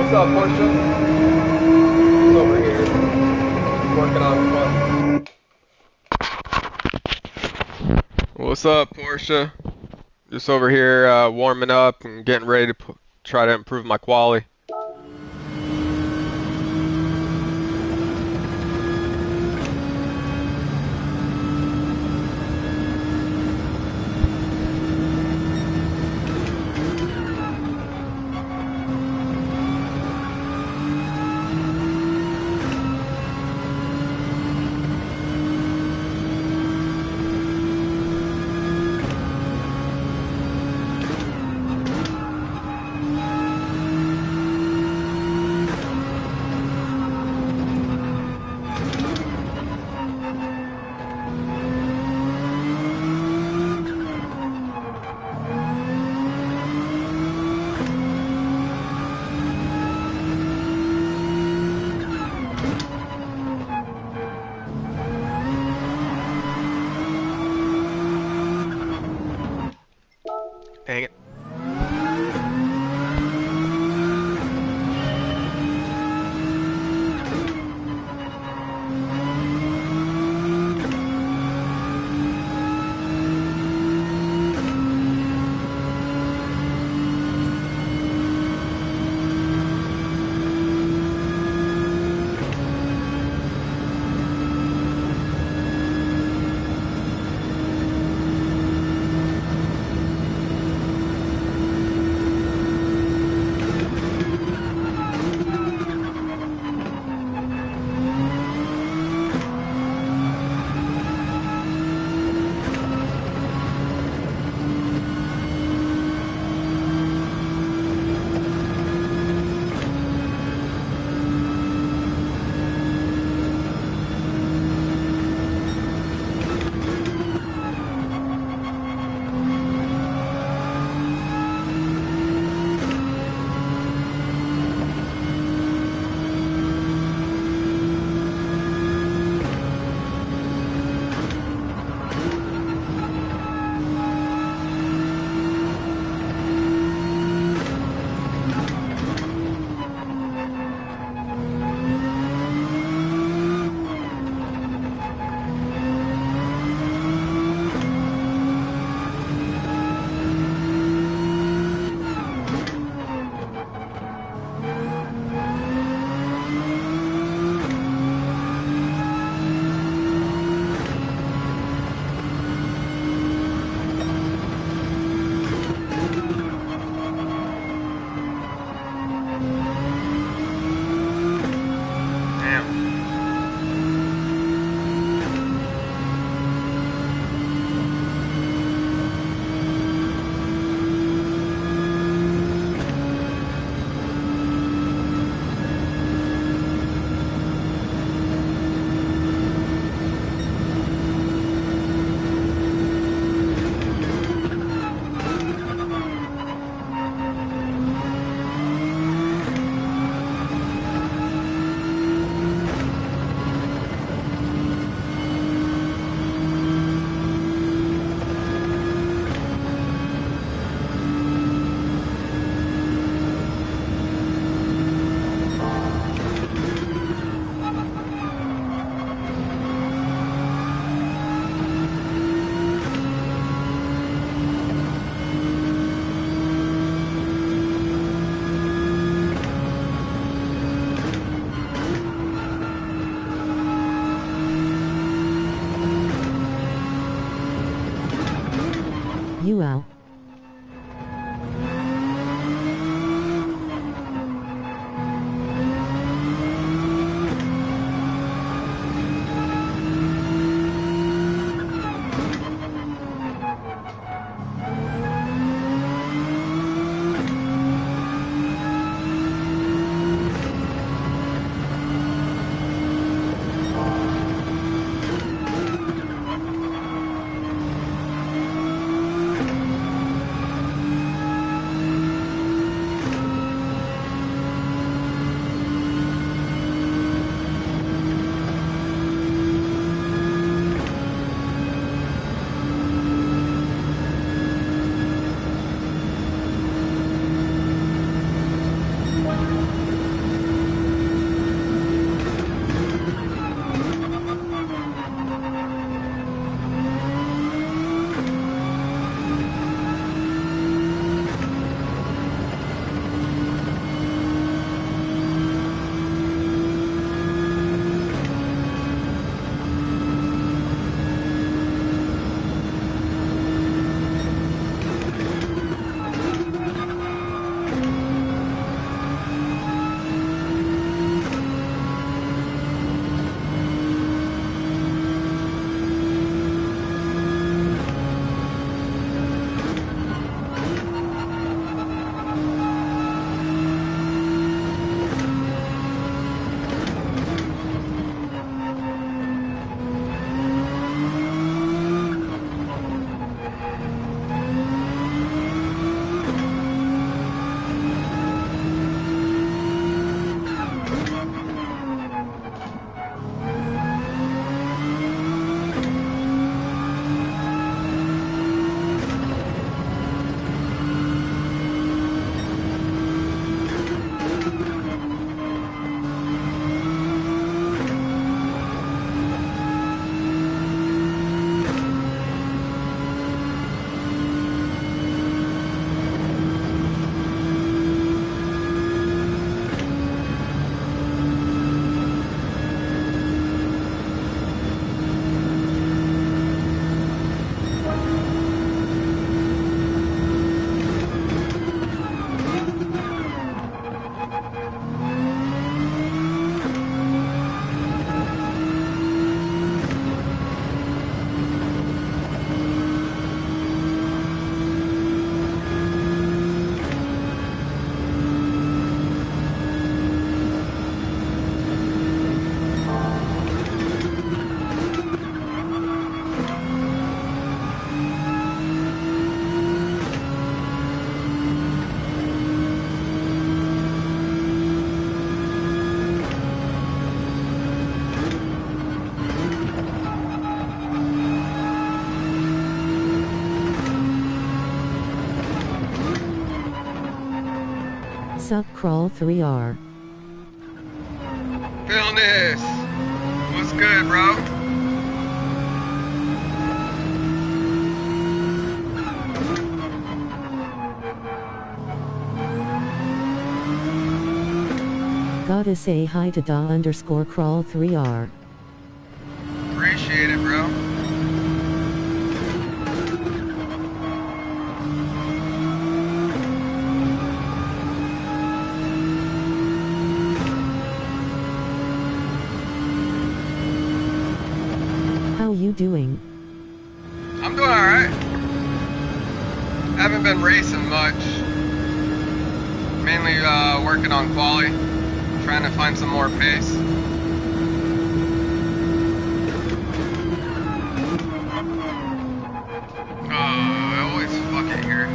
What's up, Portia? It's over here. Working on what? What's up, Portia? Just over here warming up and getting ready to try to improve my quality. Sup crawl 3R. Feeling this. What's good, bro? Gotta say hi to da_crawl 3R. Appreciate it, bro. How you doing? I'm doing alright. Haven't been racing much. Mainly working on quali. Trying to find some more pace. Oh, I always fuck it here.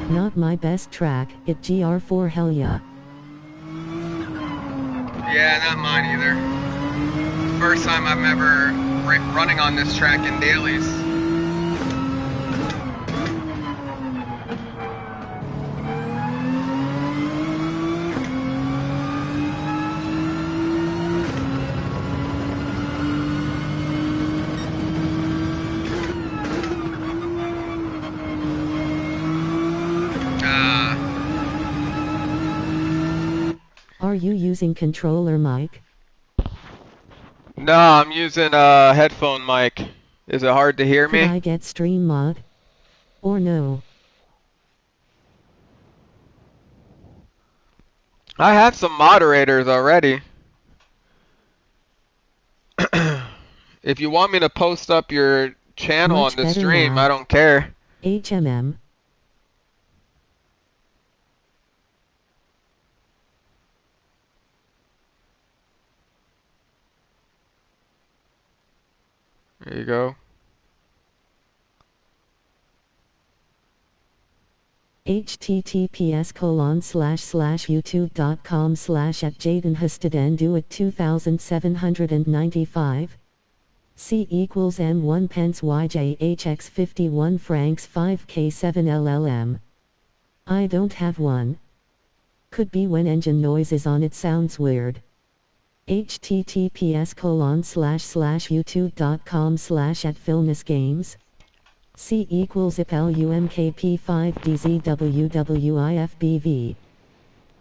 Not my best track, it GR4 hell yeah. Yeah, not mine either. First time I'm ever running on this track in dailies. Are you using controller mic? No, I'm using a headphone mic. Is it hard to hear Could me? I get stream mod? Or no? I have some moderators already. If you want me to post up your channel Much on the better stream, now. I don't care. HMM. There you go. https://youtube.com/@jadenhusteden@2795. C equals M1 pence YJHX 51 francs 5K7 LLM. I don't have one. Could be when engine noise is on, it sounds weird. https://youtube.com/@filmnessgames. C equals IPLUMKP5DZWWIFBV.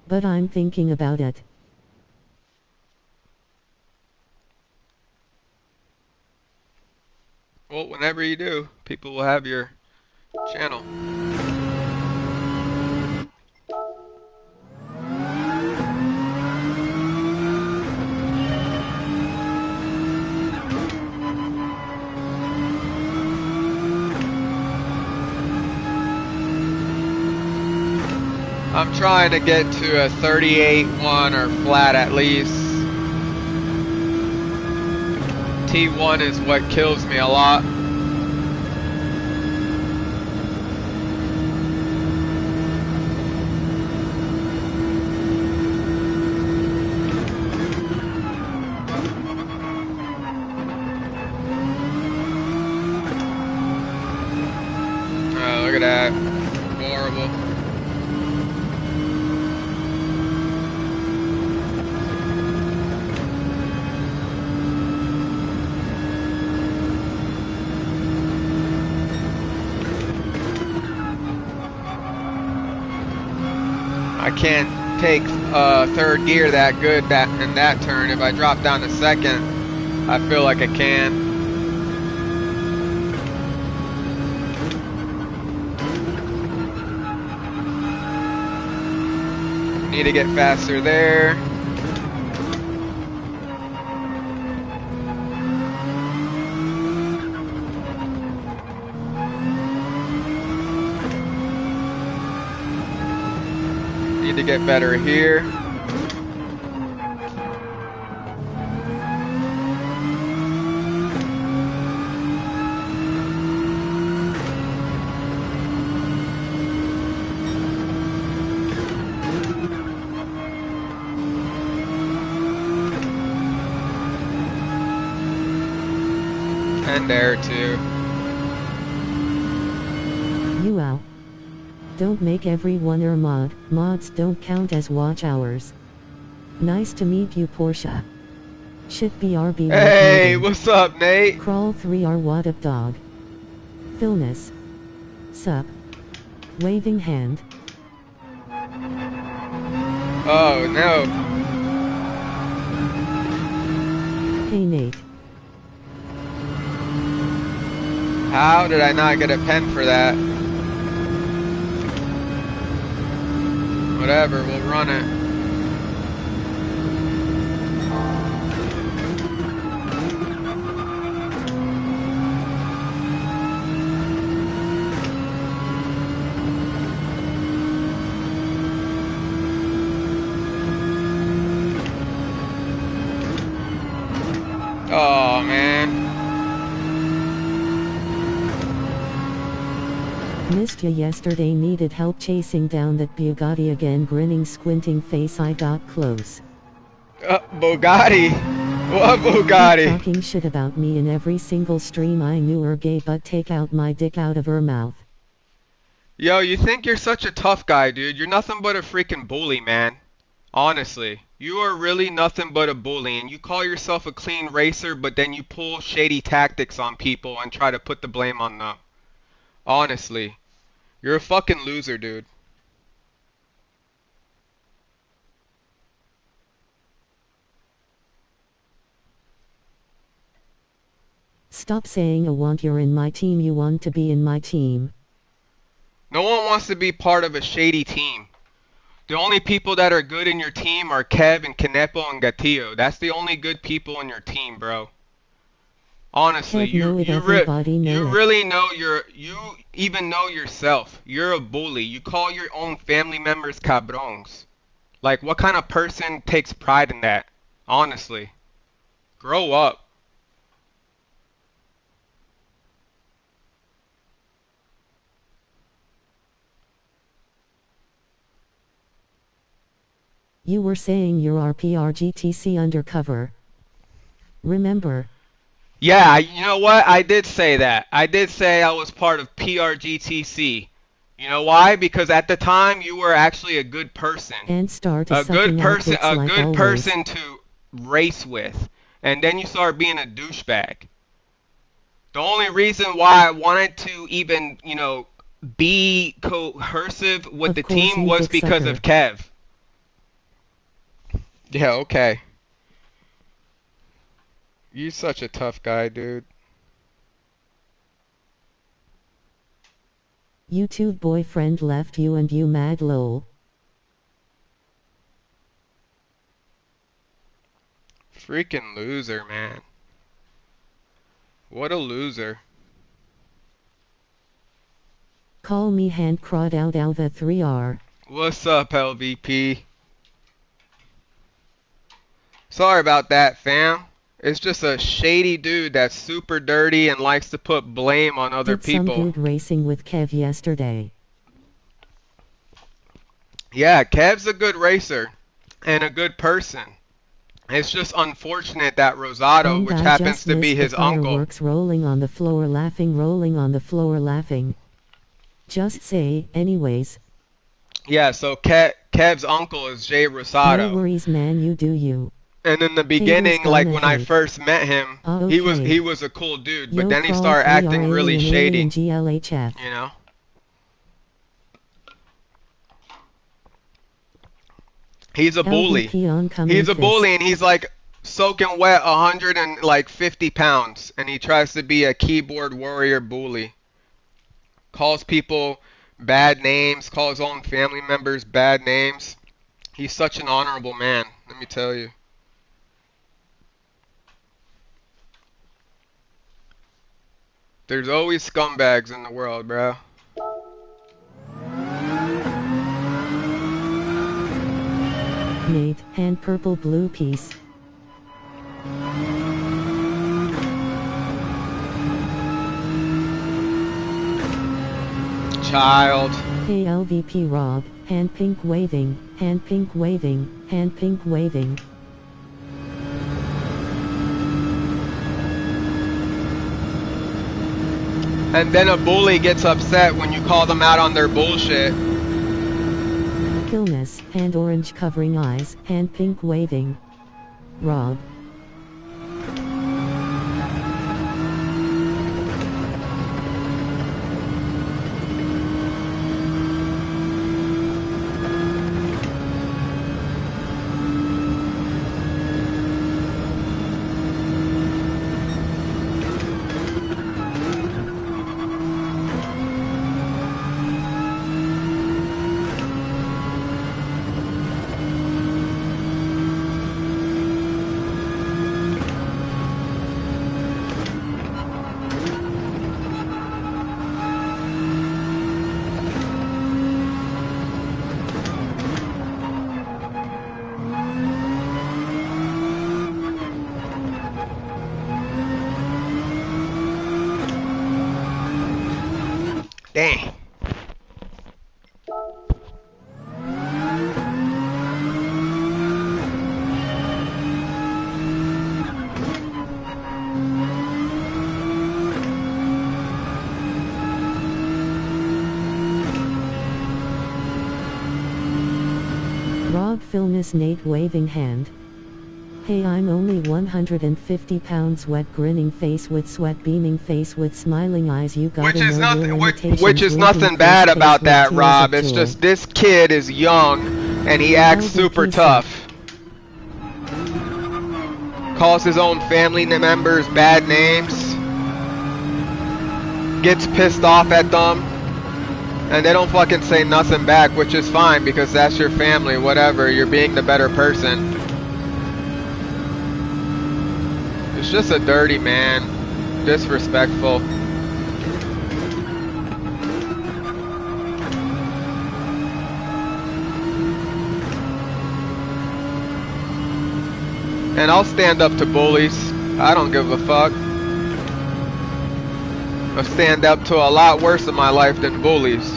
But I'm thinking about it. Well, whenever you do, people will have your channel. I'm trying to get to a 38.1 or flat at least. T1 is what kills me a lot. Oh, look at that. Horrible. I can't take third gear that good in that turn. If I drop down to second, I feel like I can. Need to get faster there. Need to get better here. And there too. You out. Don't make everyone a mod. Mods don't count as watch hours. Nice to meet you, Portia. Shit BRB. Hey, what's up, Nate? Crawl 3R what up, dog. Philness. Sup. Waving hand. Oh no. Hey Nate. How did I not get a pen for that? Whatever, we'll run it. Oh man. Missed ya yesterday, needed help chasing down that Bugatti again, grinning squinting face, I got close. Bugatti? What Keep Bugatti? talking shit about me in every single stream. I knew her gay, but take out my dick out of her mouth. Yo, you think you're such a tough guy, dude. You're nothing but a freaking bully, man. Honestly. You are really nothing but a bully, and you call yourself a clean racer, but then you pull shady tactics on people and try to put the blame on them. Honestly. You're a fucking loser, dude. Stop saying I want you're in my team, you want to be in my team. No one wants to be part of a shady team. The only people that are good in your team are Kev and Canepo and Gatillo. That's the only good people in your team, bro. Honestly, Kev know it, everybody know you it. really know you even know yourself. You're a bully. You call your own family members cabrons. Like, what kind of person takes pride in that? Honestly. Grow up. You were saying you're RPR GTC undercover. Remember? Yeah, you know what? I did say that. I did say I was part of PRGTC. You know why? Because at the time you were actually a good person. And start sucking out dicks A like good always. person to race with. And then you start being a douchebag. The only reason why I wanted to even, be coercive with Of the course, team you was dick because sucker. of Kev. Yeah, okay. You such a tough guy, dude. YouTube boyfriend left you and you mad lol. Freaking loser, man. What a loser. Call me hand crowd out Alva 3R. What's up, LVP? Sorry about that, fam. It's just a shady dude that's super dirty and likes to put blame on other Did some people. good racing with Kev yesterday. Yeah, Kev's a good racer and a good person. It's just unfortunate that Rosado, And which I happens just to be missed the his uncle. fireworks, rolling on the floor laughing, rolling on the floor laughing. Just say, anyways. Yeah, so Kev's uncle is Jay No Rosado. worries, man, you do you. And in the Haters beginning, like gonna when I hate. first met him, Oh, he okay. was a cool dude, but Yo, then he crawl started 3R acting really alien, shady, alien GLHF. you know? He's a bully. LVP oncoming He's a fist. bully, and he's like soaking wet 150 pounds, and he tries to be a keyboard warrior bully. Calls people bad names, calls his own family members bad names. He's such an honorable man, let me tell you. There's always scumbags in the world, bro. Nate, hand purple blue piece. Child. Hey LVP Rob, hand pink waving, hand pink waving, hand pink waving. And then a bully gets upset when you call them out on their bullshit. Killness, hand orange covering eyes, hand pink waving. Rob. Dang. Rob Filmus Nate waving hand. Hey, I'm only 150 pounds, wet grinning face with sweat beaming face with smiling eyes. You gotta know your limitations. Which is winking nothing face bad face about with that, tears Rob. of It's joy. just this kid is young and he acts super LVP tough. Calls his own family members bad names. Gets pissed off at them. And they don't fucking say nothing back, which is fine because that's your family, whatever. You're being the better person. It's just a dirty man. Disrespectful. And I'll stand up to bullies. I don't give a fuck. I stand up to a lot worse in my life than bullies.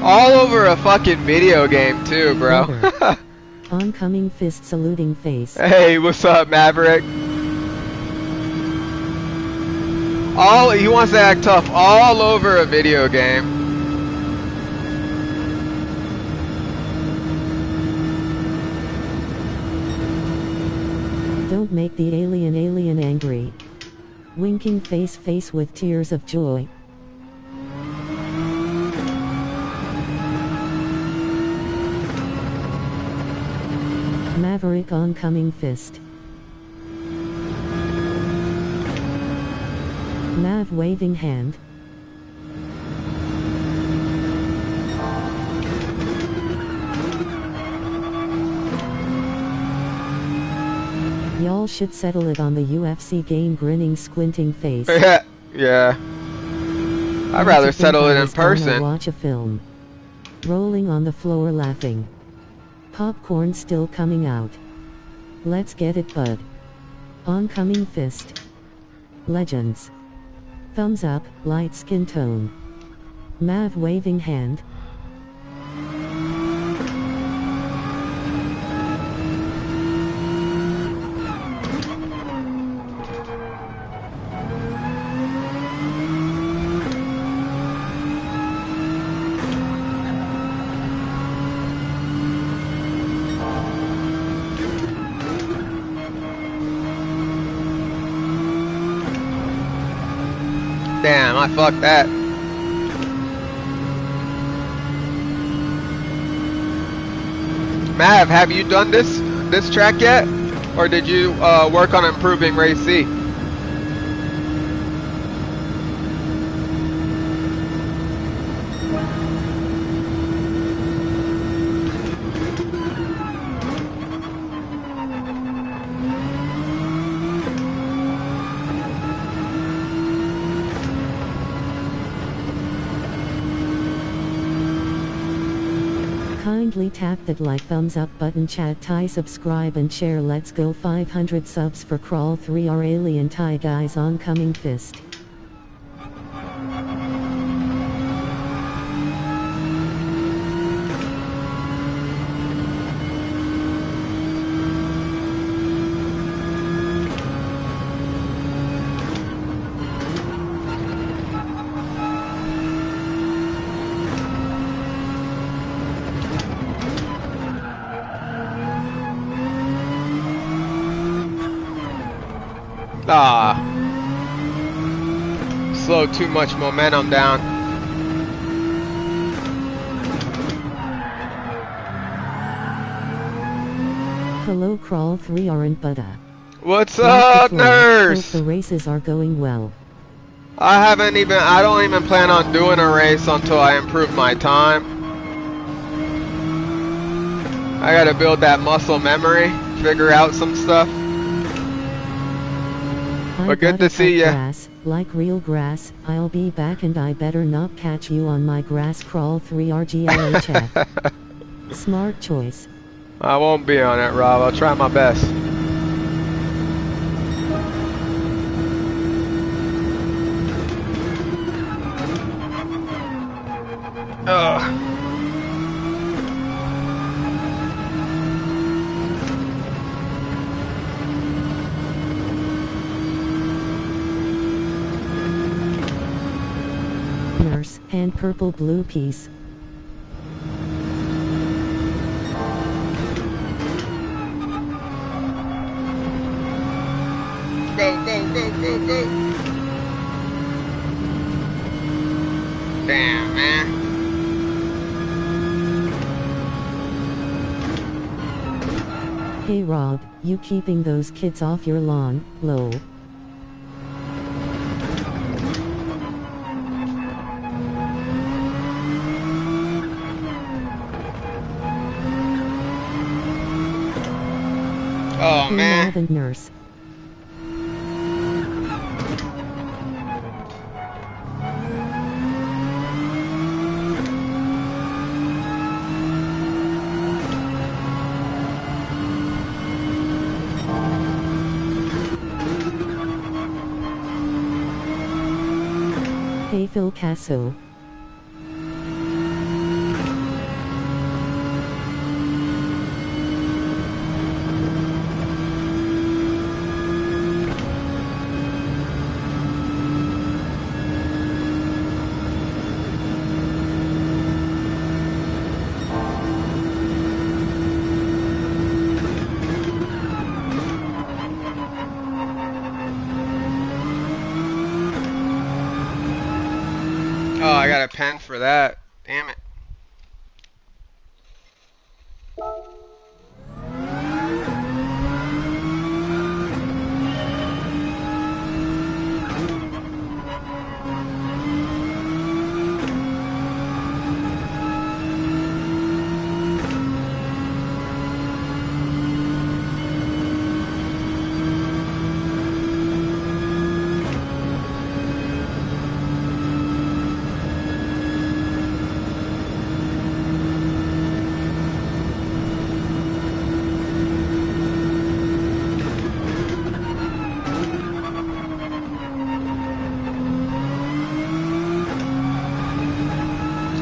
All over a fucking video game too, bro. Oncoming fist saluting face. Hey, what's up, Maverick? He wants to act tough all over a video game. Don't make the alien angry. Winking face with tears of joy. Maverick oncoming fist. Mav waving hand. Y'all should settle it on the UFC game, grinning squinting face. Yeah. I'd rather settle it in person. Watch a film. Rolling on the floor laughing. Popcorn still coming out. Let's get it, bud. Oncoming fist. Legends. Thumbs up, light skin tone. Mav waving hand. Damn, I fucked that. Mav, have you done this track yet? Or did you work on improving race C? Kindly tap that like thumbs up button, chat Thai, subscribe and share. Let's go 500 subs for Crawl 3, our alien Thai guys oncoming fist. Ah, slow too much momentum down. Hello Crawl 3 aren't but What's like up, the flow. nurse? Hope the races are going well. I don't even plan on doing a race until I improve my time. I gotta build that muscle memory, figure out some stuff. But good to see ya. Grass, like real grass. I'll be back and I better not catch you on my grass. Crawl 3 RGLHF. Smart choice. I won't be on it, Rob. I'll try my best. Ugh. Nurse, and purple blue piece. Go, go, go, go, go. Damn, man. Hey Rob, you keeping those kids off your lawn, lol. Oh, Hey man. Marvin Nurse. Hey Phil Casso. Oh, I got a pen for that. Damn it.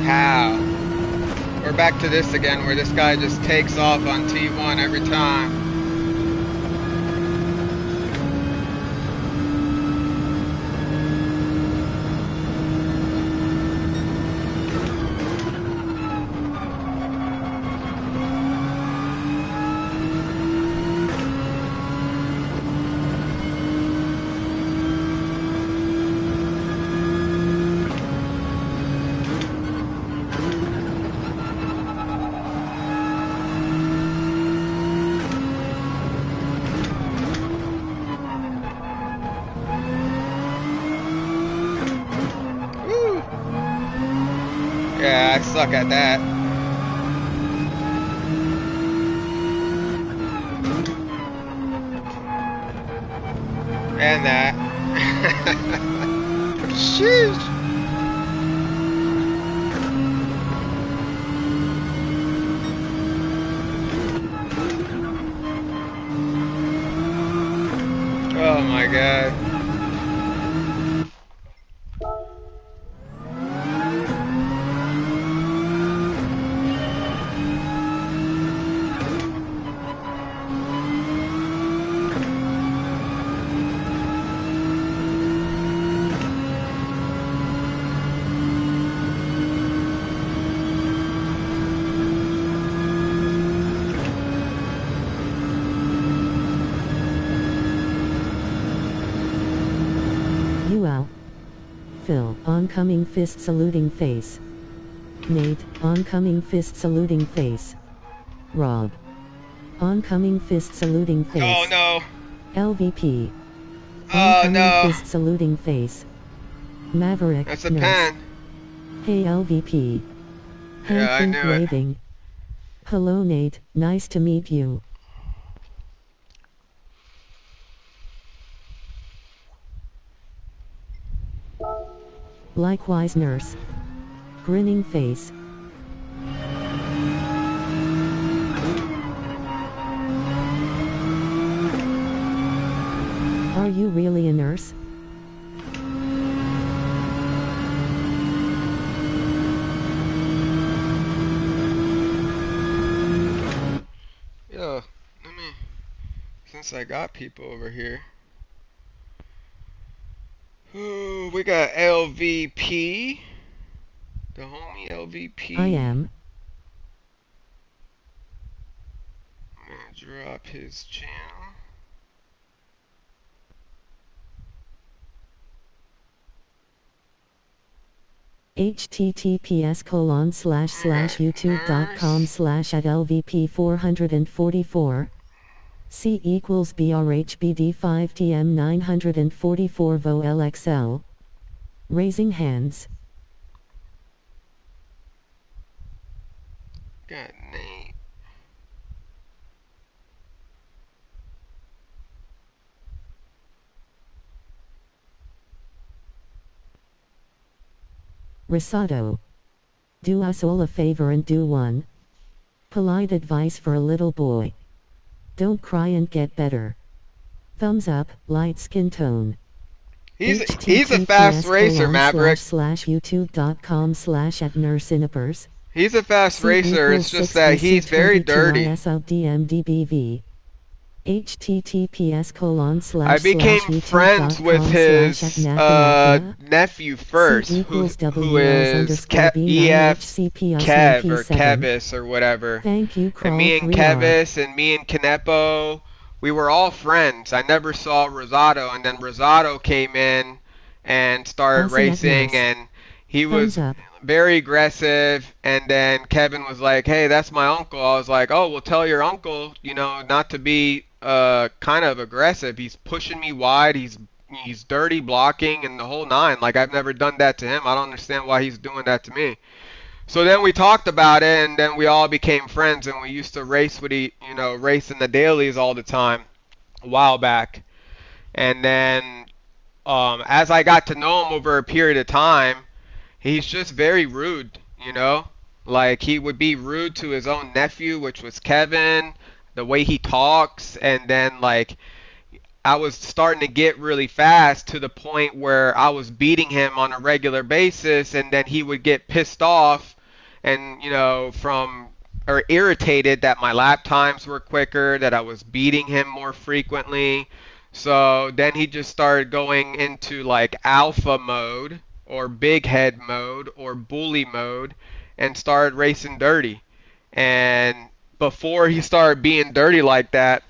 How? We're back to this again where this guy just takes off on T1 every time. I suck at that. And that. Sheesh. Oh my god. Wow. Phil, oncoming fist saluting face. Nate, oncoming fist saluting face. Rob, oncoming fist saluting face. Oh no. LVP, Oh oncoming no. fist saluting face. Maverick, That's a nurse. pen. Hey LVP. Yeah, I Handprint knew it. waving. Hello Nate, nice to meet you. Likewise nurse. Grinning face. Are you really a nurse? Yo, since I got people over here. Ooh, we got LVP. The homie LVP. I am. I'm gonna drop his channel. https://youtube.com/@lvp444 C equals BRHBD5TM 944 VOLXL. Raising hands. Got Nate. Risotto. Do us all a favor and do one. Polite advice for a little boy. Don't cry and get better. Thumbs up, light skin tone. He's a fast racer, Maverick. https://youtube.com/@nurseinapers. He's a fast C racer. It's equals just that he's very dirty. https://youtube.com/@nurseinapers. I became friends with his nephew first, C who equals who is EF Kev or W9HCP+9P7. Kevis or whatever. Thank you, And Crawl me and 3R. Kevis and me and Canepo, we were all friends. I never saw Rosado, and then Rosado came in and started Awesome at racing, nurse. and he Thumbs was up. very aggressive. And then Kevin was like, "Hey, that's my uncle." I was like, "Oh, well, tell your uncle, not to be kind of aggressive. He's pushing me wide. He's dirty blocking and the whole nine. Like I've never done that to him. I don't understand why he's doing that to me." So then we talked about it, and then we all became friends, and we used to race race in the dailies all the time a while back. And then as I got to know him over a period of time, he's just very rude, you know? Like he would be rude to his own nephew, which was Kevin, the way he talks, and then like I was starting to get really fast to the point where I was beating him on a regular basis, and then he would get pissed off and, from or irritated that my lap times were quicker, that I was beating him more frequently. So then he just started going into like alpha mode or big head mode or bully mode and started racing dirty. And before he started being dirty like that,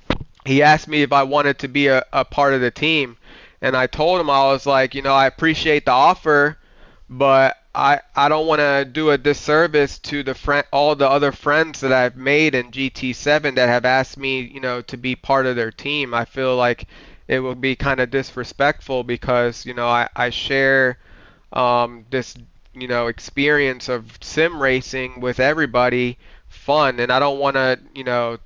he asked me if I wanted to be a part of the team. And I told him, I was like, I appreciate the offer, but I don't want to do a disservice to all the other friends that I've made in GT7 that have asked me, to be part of their team. I feel like it will be kind of disrespectful because, I share this, experience of sim racing with everybody fun, and I don't want to,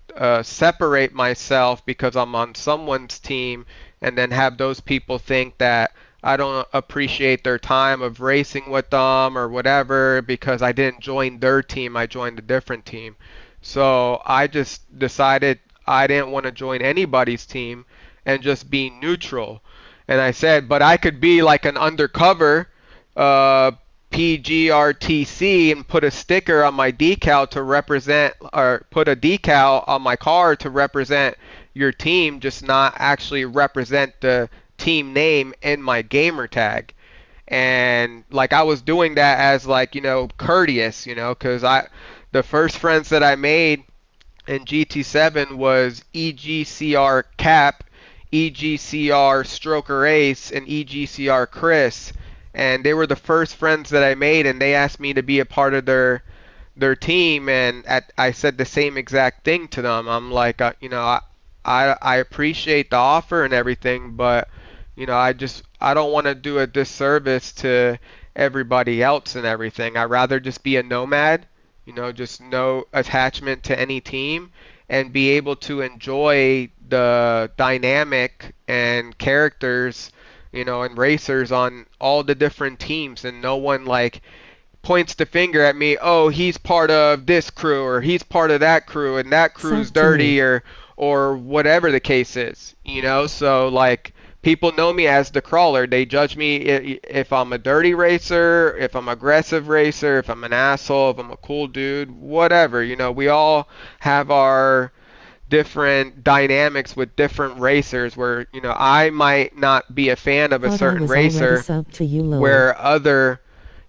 separate myself because I'm on someone's team and then have those people think that I don't appreciate their time of racing with them or whatever because I didn't join their team, I joined a different team. So I just decided I didn't want to join anybody's team and just be neutral. And I said, but I could be like an undercover uh, PGRTC and put a sticker on my decal to represent, or put a decal on my car to represent your team, just not actually represent the team name in my gamer tag. And like I was doing that as like, courteous, because the first friends that I made in GT7 was EGCR Cap, EGCR Stroker Ace, and EGCR Chris, and they were the first friends that I made, and they asked me to be a part of their team, and I said the same exact thing to them. I'm like, I appreciate the offer and everything, but I don't want to do a disservice to everybody else and everything. I'd rather just be a nomad, just no attachment to any team and be able to enjoy the dynamic and characters, and racers on all the different teams, and no one like points the finger at me, oh, he's part of this crew or he's part of that crew and that crew's Sent to me. dirty or whatever the case is, So like people know me as the crawler. They judge me if I'm a dirty racer, if I'm aggressive racer, if I'm an asshole, if I'm a cool dude, whatever. We all have our different dynamics with different racers where, I might not be a fan of a Thought I certain was already racer subbed to you, lol. where other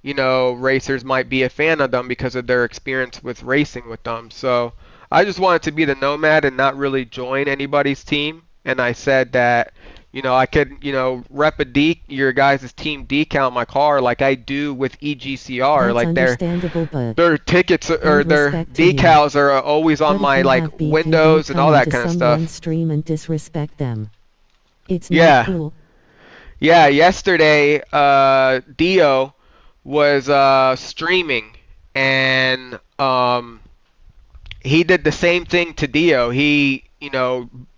racers might be a fan of them because of their experience with racing with them. So I just wanted to be the nomad and not really join anybody's team. And I said that, I could, rep your guys' team decal on my car like I do with EGCR. That's Like understandable, but their tickets or and their respect to you. decals are always on But if my you like have beef, you don't windows and come all that into kind of someone's stuff. stream and disrespect them. It's not Yeah. cool. Yeah, yesterday, Dio was streaming, and he did the same thing to Dio. He,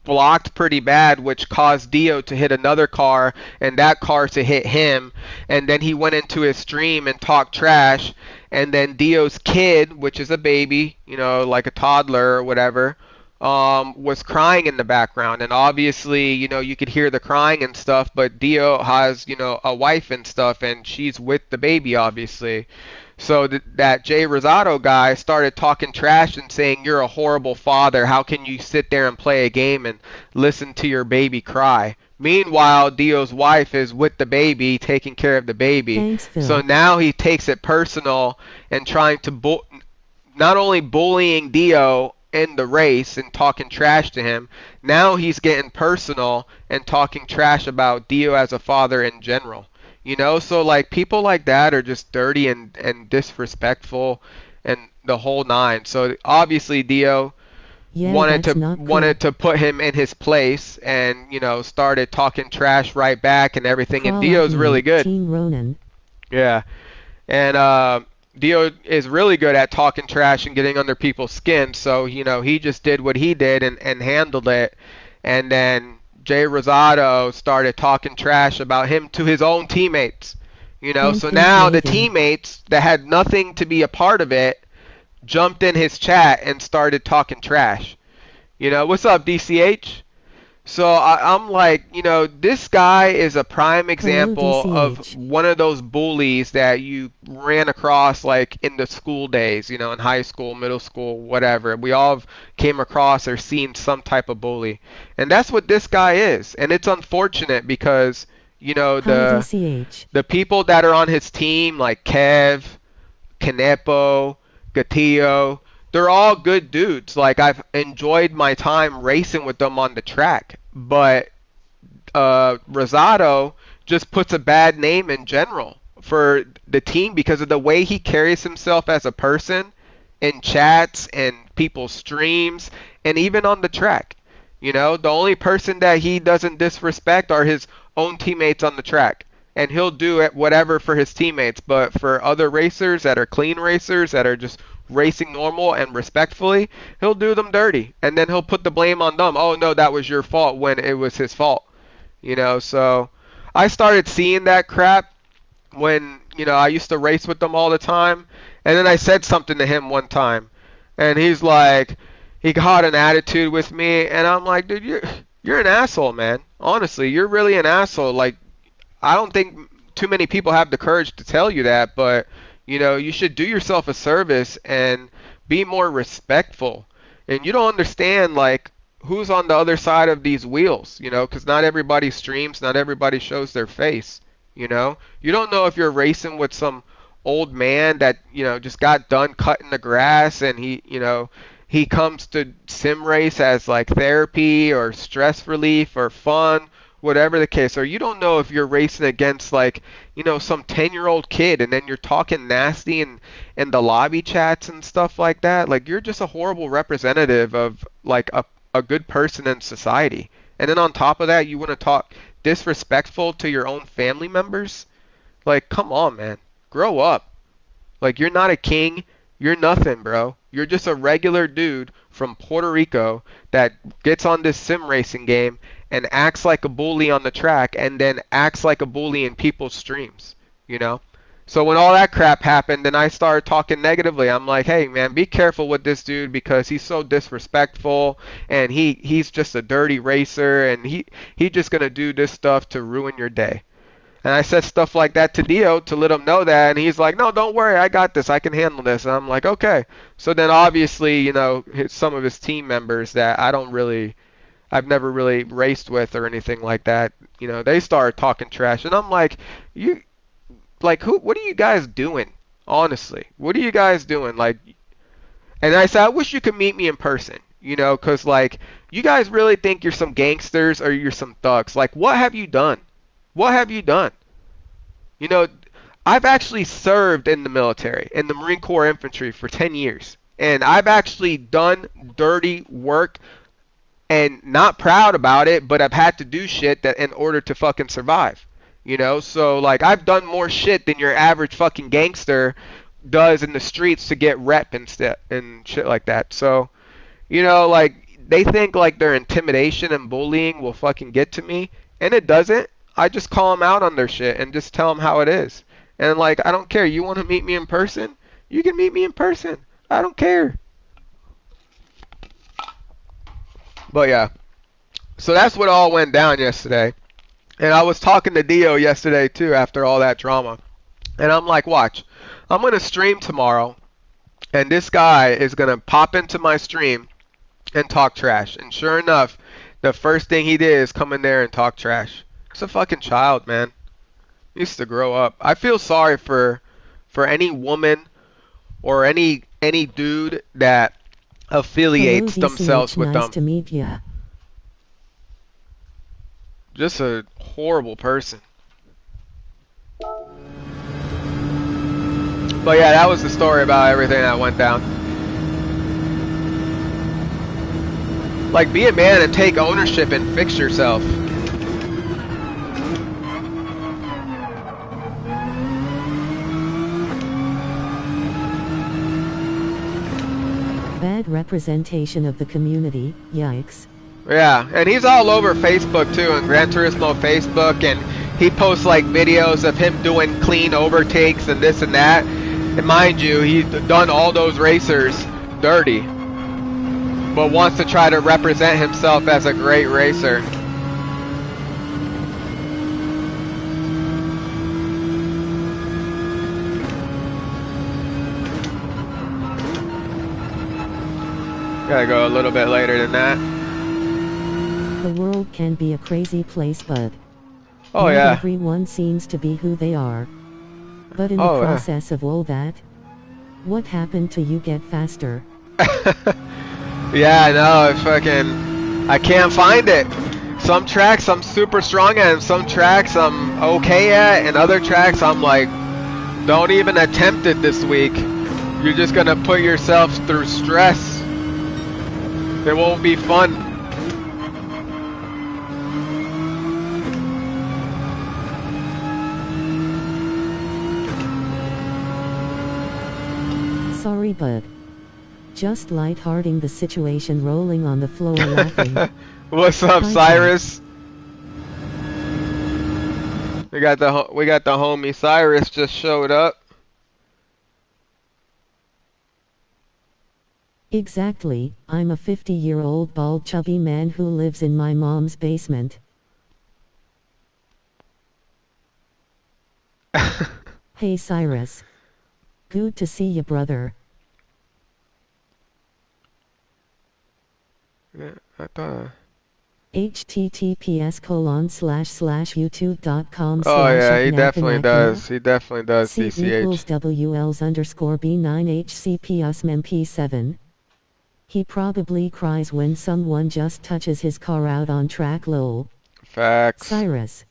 blocked pretty bad, which caused Dio to hit another car, and that car to hit him. And then he went into his stream and talked trash. And then Dio's kid, which is a baby, like a toddler or whatever, was crying in the background. And obviously, you could hear the crying and stuff, but Dio has, a wife and stuff, and she's with the baby, obviously. So that Jay Rosado guy started talking trash and saying, "You're a horrible father. How can you sit there and play a game and listen to your baby cry?" Meanwhile, Dio's wife is with the baby, taking care of the baby. Thanks, So Phil. now he takes it personal and trying to not only bullying Dio in the race and talking trash to him, now he's getting personal and talking trash about Dio as a father in general. So like people like that are just dirty and disrespectful and the whole nine. So obviously Dio Yeah, wanted that's to not wanted cool. to put him in his place and started talking trash right back and everything. And Crawl at Dio's really me, good. Teen Ronan. Yeah. And Dio is really good at talking trash and getting under people's skin. So, he just did what he did and handled it. And then Jay Rosado started talking trash about him to his own teammates. Can't So think now the Megan. teammates that had nothing to be a part of it jumped in his chat and started talking trash. What's up, DCH? So I'm like, this guy is a prime Hello, example of DCH. one of those bullies that you ran across like in the school days, in high school, middle school, whatever. We all have came across or seen some type of bully. And that's what this guy is. And it's unfortunate because, Hi, the DCH. people that are on his team like Kev, Canepo, Gatillo, they're all good dudes. Like I've enjoyed my time racing with them on the track, but Rosado just puts a bad name in general for the team because of the way he carries himself as a person in chats and people's streams and even on the track. The only person that he doesn't disrespect are his own teammates on the track. and he'll do it whatever for his teammates. But for other racers that are clean racers that are just racing normal and respectfully, he'll do them dirty, and then he'll put the blame on them. Oh no, that was your fault when it was his fault. So I started seeing that crap when, I used to race with them all the time. And then I said something to him one time, and he's like, he got an attitude with me, and I'm like, dude, you're an asshole, man. Honestly, you're really an asshole. Like, I don't think too many people have the courage to tell you that, but you should do yourself a service and be more respectful. And you don't understand like who's on the other side of these wheels, because not everybody streams, not everybody shows their face. You don't know if you're racing with some old man that just got done cutting the grass, and he comes to sim race as like therapy or stress relief or fun, whatever the case. Or you don't know if you're racing against like some 10-year-old kid, and then you're talking nasty in the lobby chats and stuff like that. Like, you're just a horrible representative of like a good person in society. And then on top of that, you want to talk disrespectful to your own family members? Like, come on, man. Grow up. Like, you're not a king. You're nothing, bro. You're just a regular dude from Puerto Rico that gets on this sim racing game and acts like a bully on the track, and then acts like a bully in people's streams, you know? So when all that crap happened, then I started talking negatively. I'm like, hey, man, be careful with this dude because he's so disrespectful, and he's just a dirty racer, and he just going to do this stuff to ruin your day. And I said stuff like that to Dio to let him know that, and he's like, no, don't worry, I got this, I can handle this. And I'm like, okay. So then obviously, some of his team members that I've never really raced with or anything like that, they started talking trash, and I'm like, what are you guys doing? Honestly, what are you guys doing? Like, and I said, I wish you could meet me in person, because like, you guys really think you're some gangsters or you're some thugs. Like, what have you done? What have you done? You know, I've actually served in the military, in the Marine Corps Infantry for 10 years. And I've actually done dirty work and not proud about it, but I've had to do shit that in order to fucking survive. So like, I've done more shit than your average fucking gangster does in the streets to get rep and shit like that. So, like, they think like their intimidation and bullying will fucking get to me, and it doesn't. I just call them out on their shit and just tell them how it is. And like, I don't care. You want to meet me in person? You can meet me in person. I don't care. But yeah. So that's what all went down yesterday. And I was talking to Dio yesterday too after all that drama. And I'm like, watch. I'm going to stream tomorrow. And this guy is going to pop into my stream and talk trash. And sure enough, the first thing he did is come in there and talk trash. He's a fucking child, man. He needs to grow up. I feel sorry for any woman or any dude that affiliates Hello, themselves ZCH, with nice them. to meet ya. Just a horrible person. But yeah, that was the story about everything that went down. Like, be a man and take ownership and fix yourself. Bad representation of the community, yikes. Yeah, and he's all over Facebook too, and Gran Turismo Facebook, and he posts like videos of him doing clean overtakes and this and that. And mind you, he's done all those racers dirty, but wants to try to represent himself as a great racer. Gotta go a little bit later than that. The world can be a crazy place, but Oh not yeah. everyone seems to be who they are. But in the Oh, yeah. process of all that, what happened to you get faster? Yeah, I know. I can't find it. Some tracks I'm super strong at, and some tracks I'm okay at, and other tracks I'm like, don't even attempt it this week. You're just gonna put yourself through stress. It won't be fun. Sorry bud. Just lighthearting the situation, rolling on the floor laughing. What's up, Hi, Cyrus? We got the homie Cyrus just showed up. Exactly, I'm a 50-year-old bald chubby man who lives in my mom's basement. Hey Cyrus. Good to see ya, brother. Yeah, I thought. https://youtube.com Oh yeah, he definitely /@nakanakana. does. He definitely does. C equals DCH. WLs_B9HCP/USMP7. He probably cries when someone just touches his car out on track, lol. Facts. Cyrus.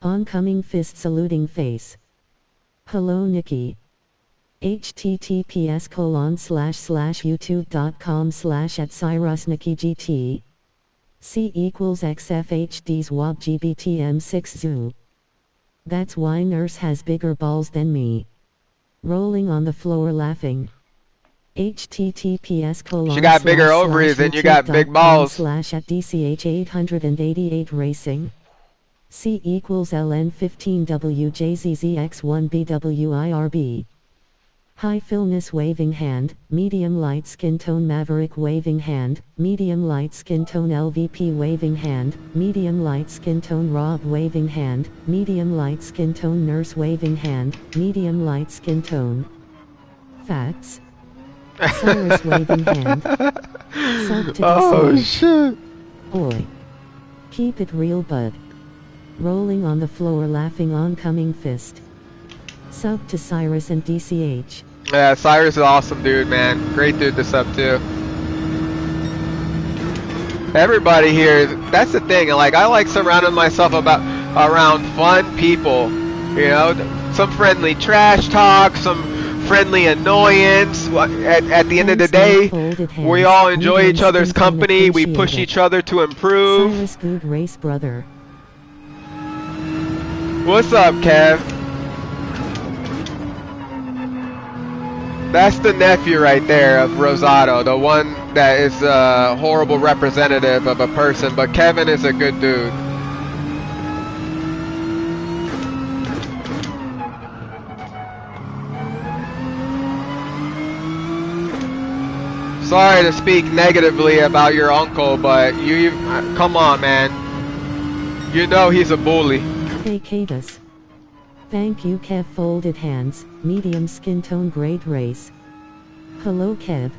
Oncoming fist saluting face. Hello Nikki. https://youtube.com/@CyrusNikkiGT. C equals XFHD's WAB GBTM6 zoo. That's why nurse has bigger balls than me. Rolling on the floor laughing. She got bigger ovaries and you got big balls. https://youtube.com/@DCH888 racing. C equals LN15WJZZX1BWIRB. High Philness waving hand, medium light skin tone Maverick waving hand, medium light skin tone LVP waving hand, medium light skin tone Rob waving hand, medium light skin tone Nurse waving hand, medium light skin tone. Facts. Cyrus waving hand. Sub to Oh DCH. shit. Oi. Keep it real bud. Rolling on the floor laughing oncoming fist. Sub to Cyrus and DCH. Yeah, Cyrus is awesome dude, man. Great dude to sub to. Everybody here, that's the thing. Like, I like surrounding myself around fun people. You know, some friendly trash talk, some friendly annoyance. At the end of the day, we all enjoy each other's company. We push each other to improve. Cyrus good race brother. What's up, Kev? That's the nephew right there of Rosado, the one that is a horrible representative of a person, but Kevin is a good dude. Sorry to speak negatively about your uncle, but come on, man. You know he's a bully. Hey Cadus. Thank you Kev folded hands, medium skin tone great race. Hello Kev.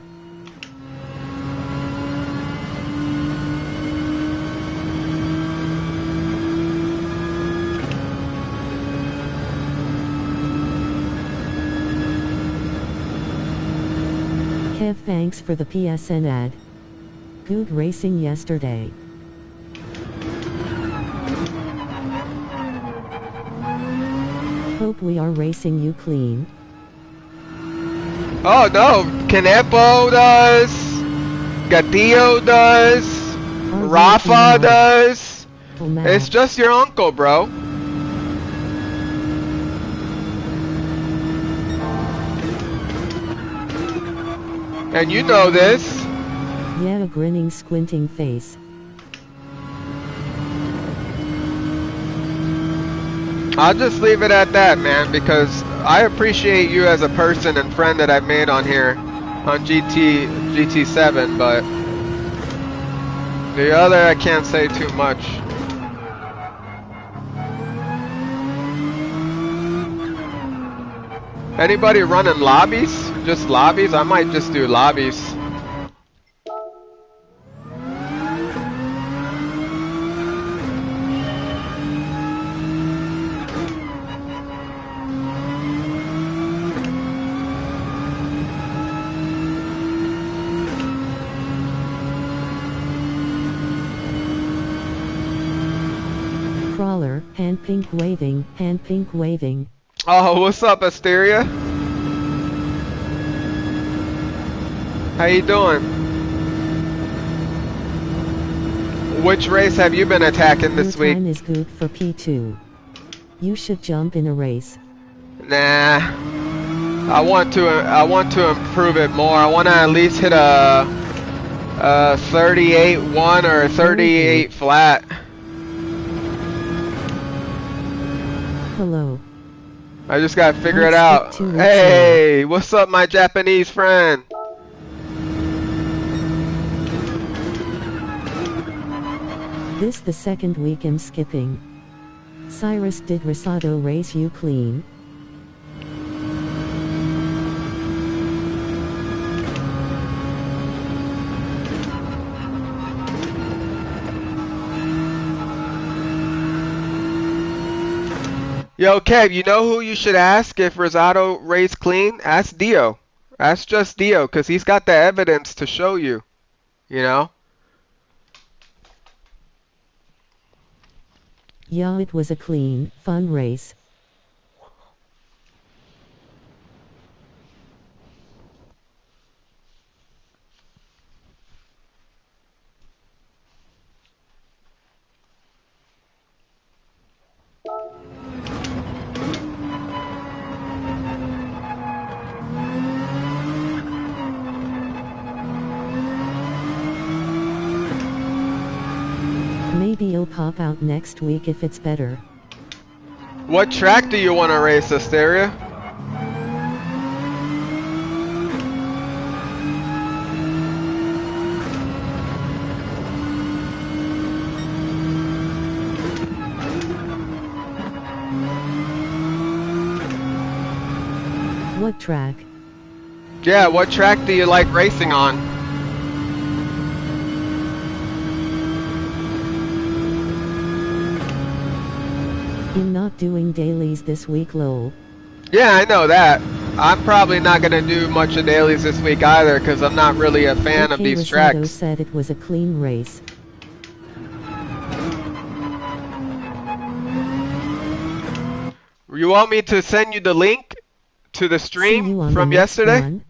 Kev thanks for the PSN ad. Good racing yesterday. Hope we are racing you clean. Oh no, Canepo does, Gatillo does, Rafa does. It's just your uncle, bro. And you know this. Yeah, a grinning, squinting face. I'll just leave it at that, man, because I appreciate you as a person and friend that I've made on here on GT7, but the other I can't say too much. Anybody running lobbies? Just lobbies? I might just do lobbies. Crawler, hand pink waving, hand pink waving. Oh, what's up, Asteria? How you doing? Which race have you been attacking this week? Your time is good for P2. You should jump in a race. Nah. I want to improve it more. I want to at least hit a 38-1 or a Very good. 38 flat. Hello. I just gotta figure I it skipped out. 2 weeks low. Hey, what's up, my Japanese friend? This the second week I'm skipping. Cyrus, did Rosado race you clean? Yo, Kev, you know who you should ask if Rosado raced clean? Ask Dio. Ask just Dio, because he's got the evidence to show you, you know? Yeah, it was a clean, fun race. Maybe it'll pop out next week if it's better. What track do you want to race, Asteria? What track? Yeah, what track do you like racing on? I'm not doing dailies this week, lol. Yeah, I know that. I'm probably not going to do much of dailies this week either because I'm not really a fan of Okay, these Rosado tracks. said it was a clean race. You want me to send you the link to the See stream you on the from next yesterday? one.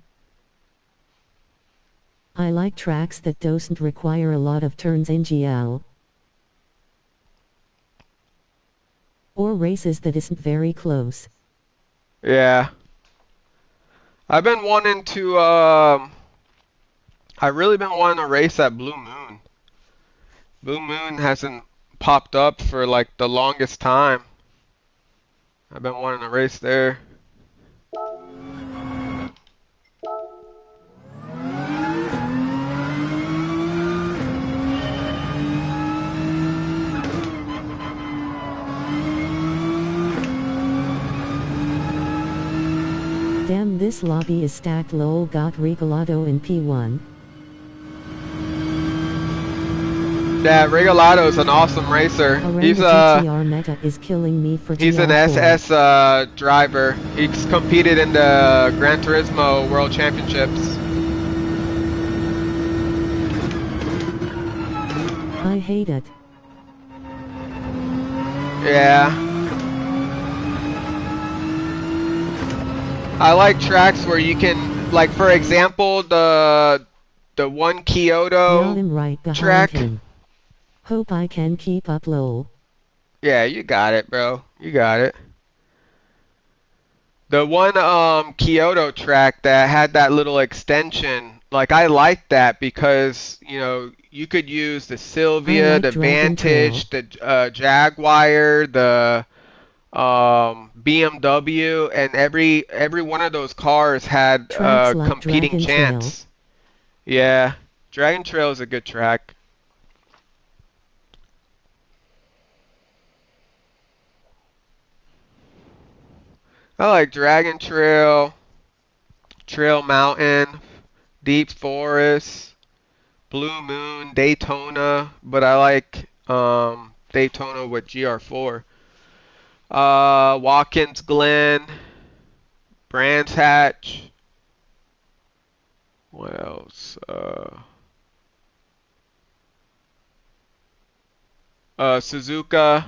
I like tracks that doesn't require a lot of turns in GL. Or races that isn't very close. Yeah. I've been wanting to, I really been wanting to race at Blue Moon. Blue Moon hasn't popped up for like the longest time. I've been wanting to race there. Damn, this lobby is stacked, lol. Got Regalado in P1. Yeah, Regalato's an awesome racer. Around the GTR meta is killing me for He's an GR4. SS driver. He's competed in the Gran Turismo World Championships. I hate it. Yeah. I like tracks where you can, like for example, the one Yeah, Kyoto I'm right behind track. him. Hope I can keep up, lol. Yeah, you got it, bro. You got it. The one Kyoto track that had that little extension, like I like that because, you know, you could use the I Sylvia, like the Dragon Trail. Vantage, the Jaguar, the BMW, and every one of those cars had Tracks a like competing Dragon Trail. chance. Yeah, Dragon Trail is a good track. I like Dragon Trail, Trail Mountain, Deep Forest, Blue Moon, Daytona, but I like Daytona with GR4. Watkins Glen, Brands Hatch. What else? Suzuka.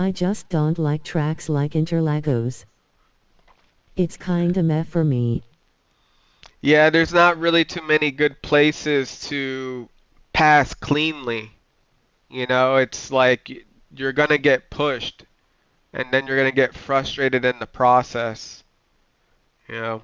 I just don't like tracks like Interlagos. It's kinda meh for me. Yeah, there's not really too many good places to pass cleanly. You know, it's like you're gonna get pushed. and then you're gonna get frustrated in the process. You know.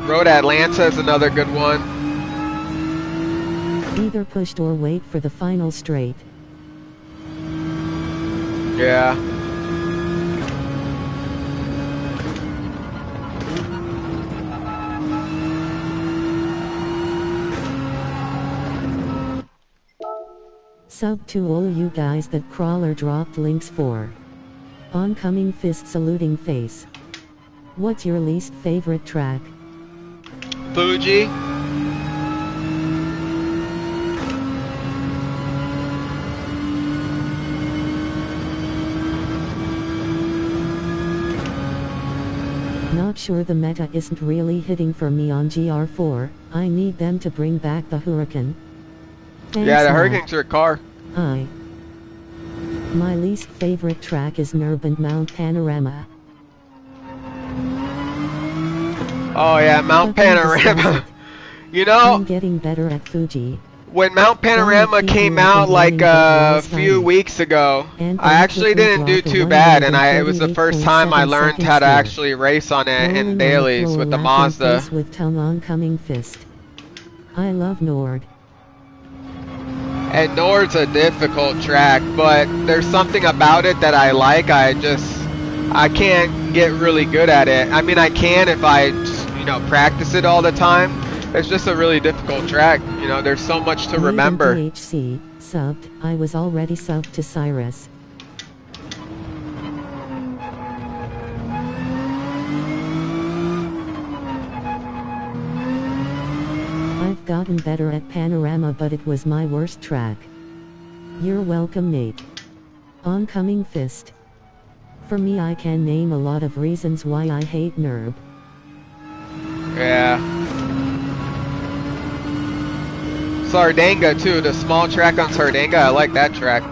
Road Atlanta is another good one. Either pushed or wait for the final straight. Yeah. Sub to all you guys that Crawler dropped links for. Oncoming fist saluting face. What's your least favorite track? Fuji. Not sure the meta isn't really hitting for me on GR4, I need them to bring back the Huracan. Thanks, Yeah, the Matt. Hurricane's your car. My least favorite track is NERB and Mount Panorama. Oh yeah, Mount Fucking discuss Panorama. it. You I'm know, getting better at Fuji. when Mount Panorama keep came me up out and like running, but a always few tiny. weeks ago, And I then actually quickly didn't do drop a too bad, and it was the first time I 138.7 learned how seconds to here. actually race on it Rolling in on the dailies floor with the laughing Mazda. face with tongue oncoming fist. I love Nord. And Nord's a difficult track, but there's something about it that I like. I can't get really good at it. I mean, I can if I just, practice it all the time. It's just a really difficult track. There's so much to remember. DHC, subbed, I was already subbed to Cyrus. I've gotten better at Panorama, but it was my worst track. You're welcome, Nate. Oncoming fist. For me, I can name a lot of reasons why I hate NERB. Yeah. Sardanga too, the small track on Sardanga, I like that track.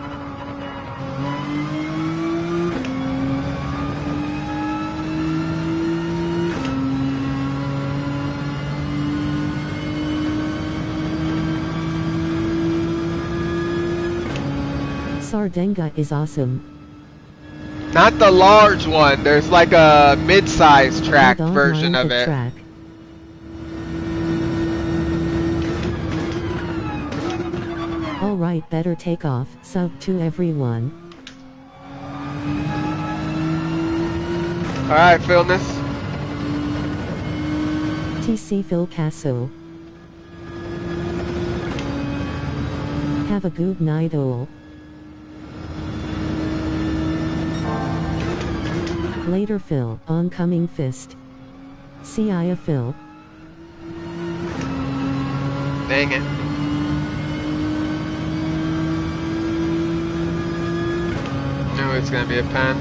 Sardanga is awesome. Not the large one, there's like a mid-sized track I don't version mind of the it. track. Alright, better take off. Sub to everyone. Alright, Philness. TC Phil Casso. Have a good night all. Later Phil, oncoming fist. See ya Phil. Dang it. Knew it's gonna be a pen.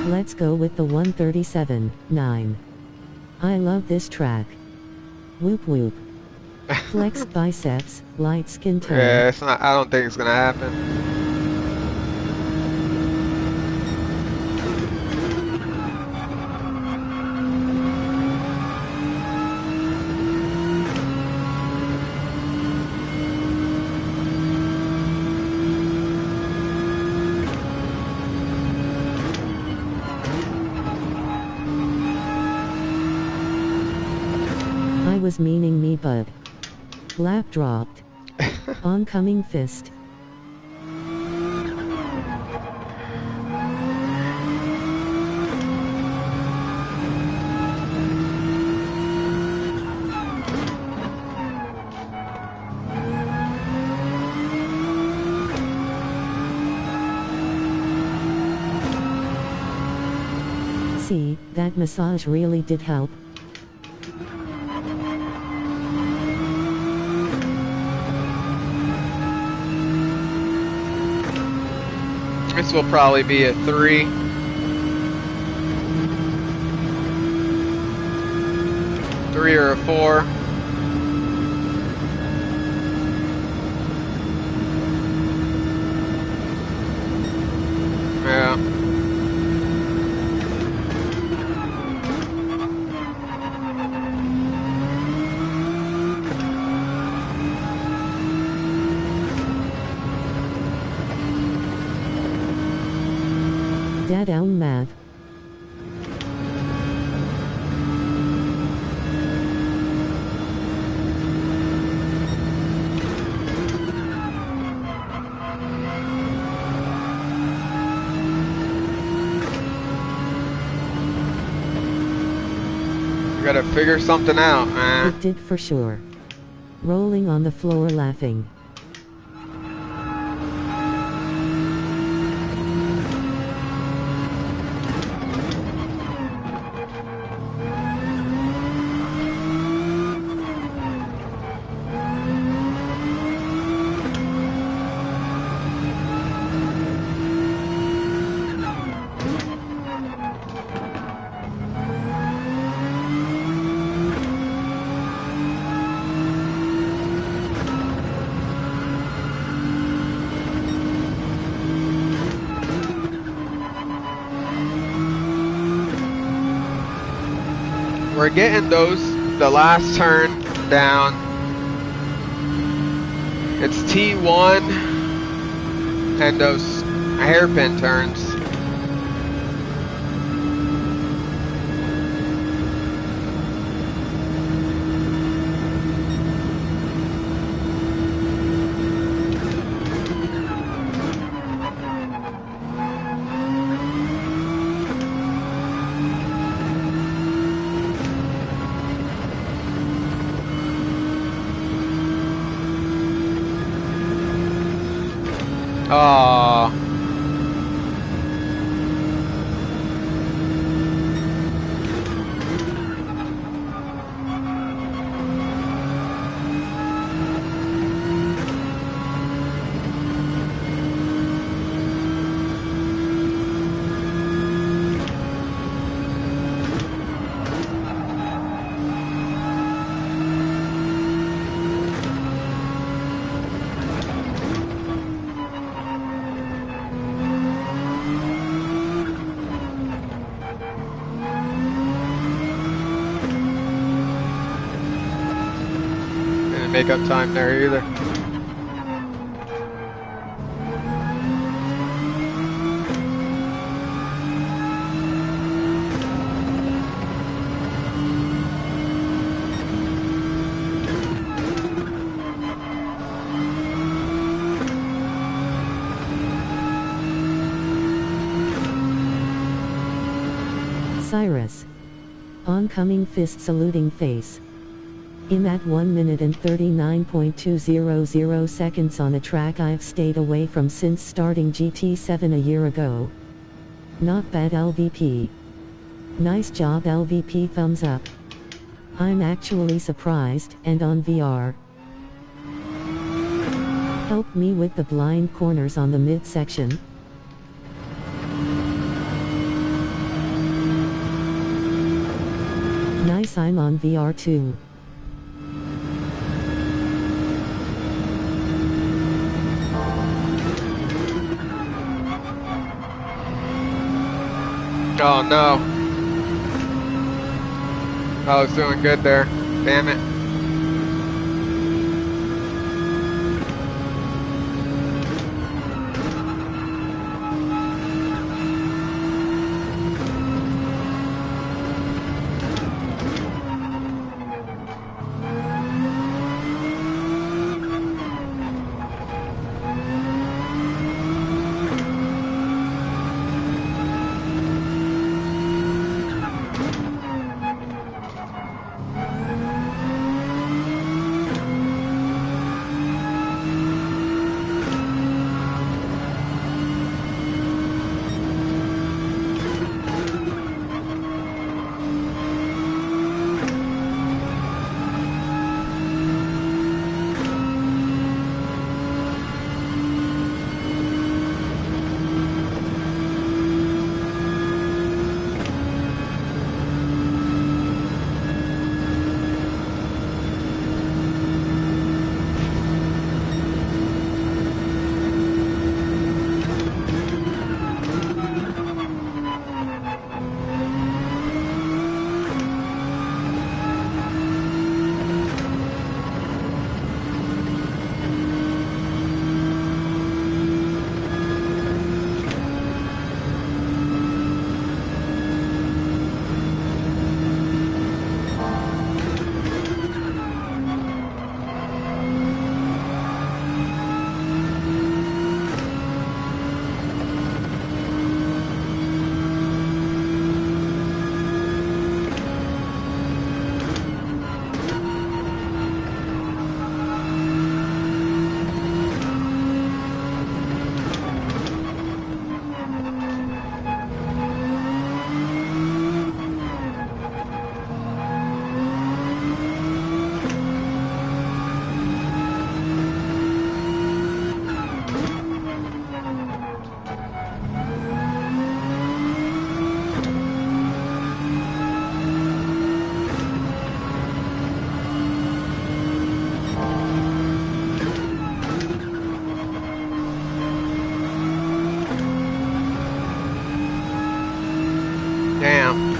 Let's go with the 137.9. I love this track. Whoop whoop. Flex biceps, light skin tone. Yeah, it's not. I don't think it's gonna happen. I was meaning me bud. Lap dropped. Oncoming fist. See, that massage really did help. This will probably be a 3. Three or a 4. Yeah. Down Mav. You gotta figure something out, man. It did for sure. Rolling on the floor laughing. We're getting the last turn down. It's T1 and those hairpin turns. Aww. Didn't make up time there either. Cyrus. Oncoming fist saluting face. In that 1 minute and 39.200 seconds on a track I've stayed away from since starting GT7 a year ago. Not bad LVP. Nice job LVP, thumbs up. I'm actually surprised, and on VR. Help me with the blind corners on the midsection. Nice, I'm on VR too. Oh no. I was doing good there. Damn it. Damn.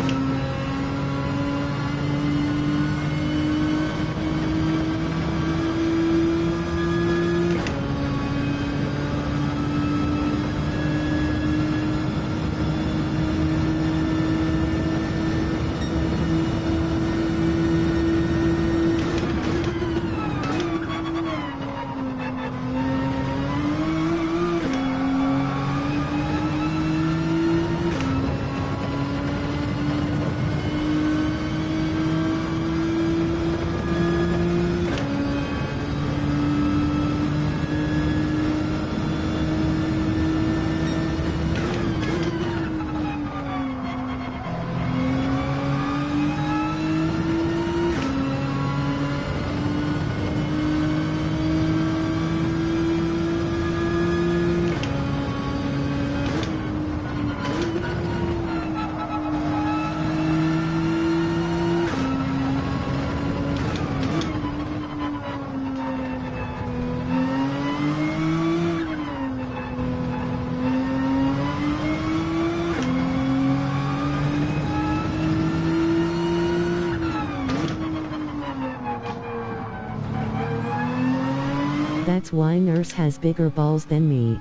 That's why Nurse has bigger balls than me.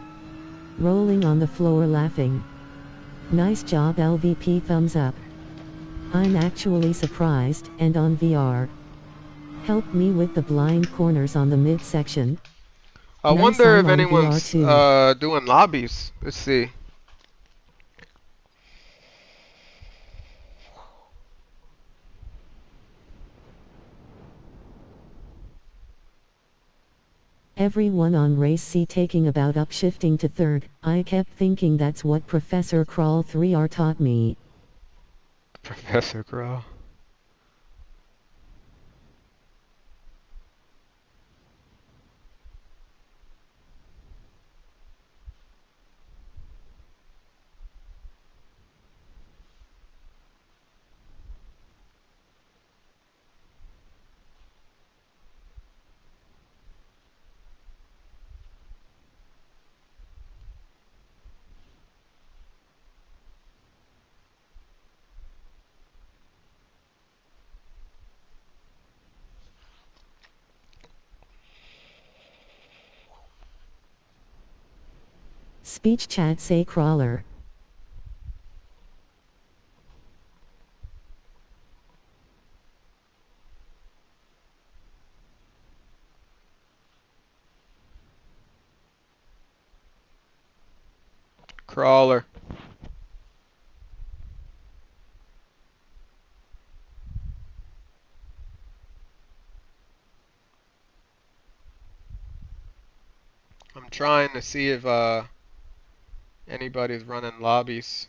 Rolling on the floor laughing. Nice job LVP, thumbs up. I'm actually surprised, and on VR. Help me with the blind corners on the midsection. I Nice, wonder I'm if on VR anyone's too. doing lobbies. Let's see. Everyone on race C taking about upshifting to third. I kept thinking that's what Professor Crawl 3R taught me. Professor Crow. Speech chat say crawler. Crawler. I'm trying to see if anybody's running lobbies.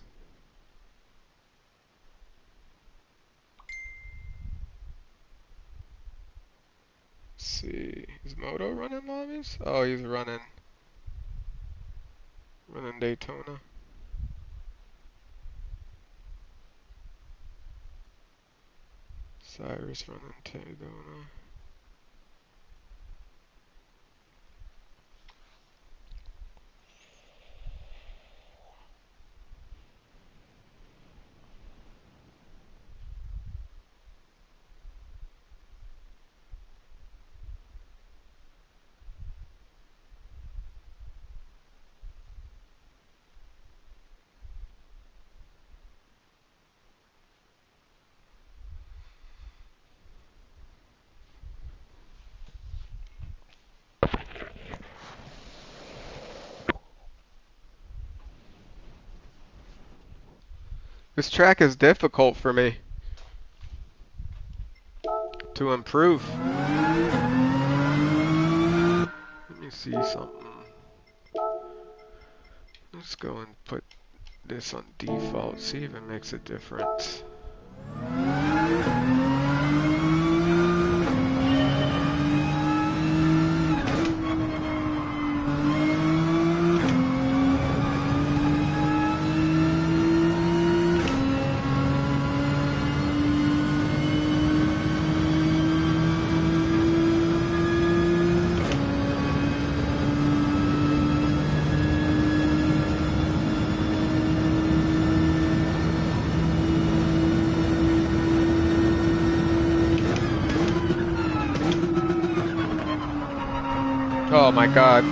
Let's see, is Moto running lobbies? Oh, he's running Daytona. Cyrus running Daytona. This track is difficult for me to improve. Let me see something. Let's go and put this on default, see if it makes a difference. Oh my god.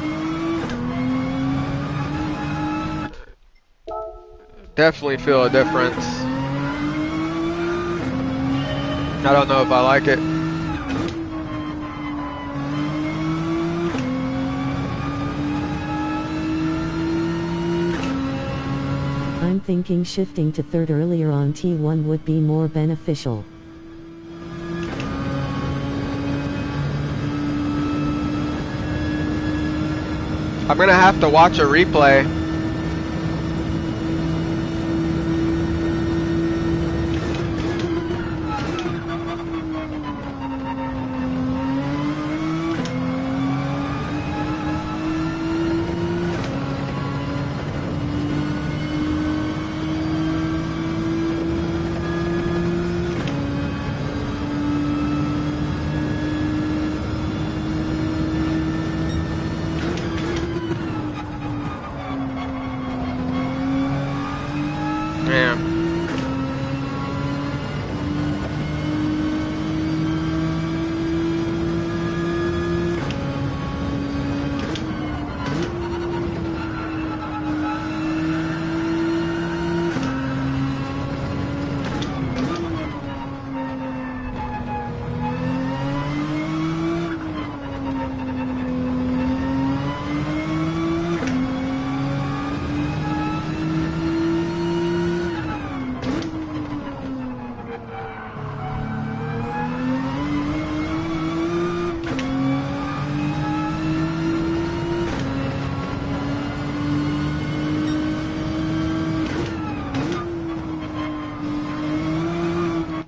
Definitely feel a difference. I don't know if I like it. I'm thinking shifting to third earlier on T1 would be more beneficial. I'm gonna have to watch a replay. Damn.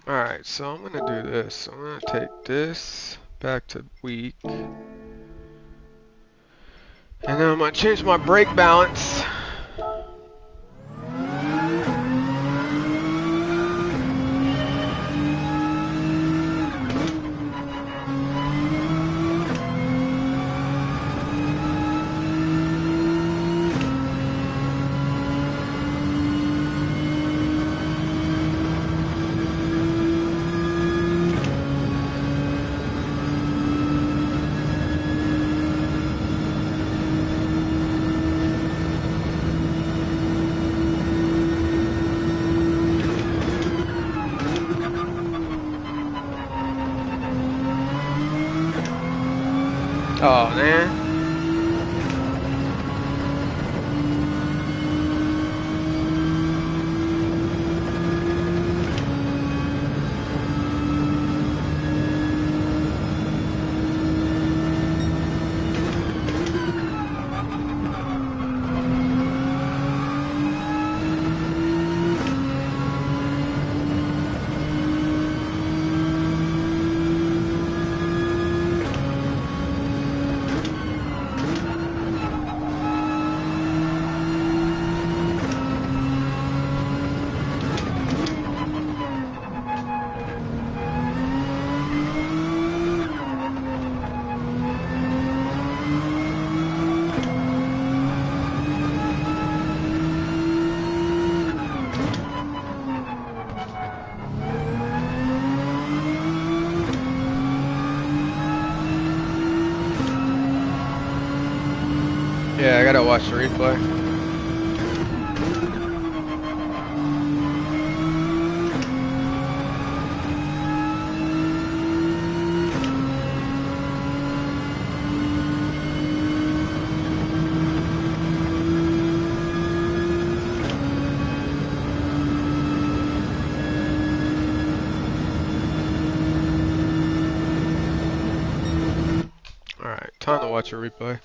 Alright, so I'm gonna do this. I'm gonna take this back to weak. And then I'm gonna change my brake balance. Oh man. Yeah, I gotta watch the replay. Alright, time to watch a replay.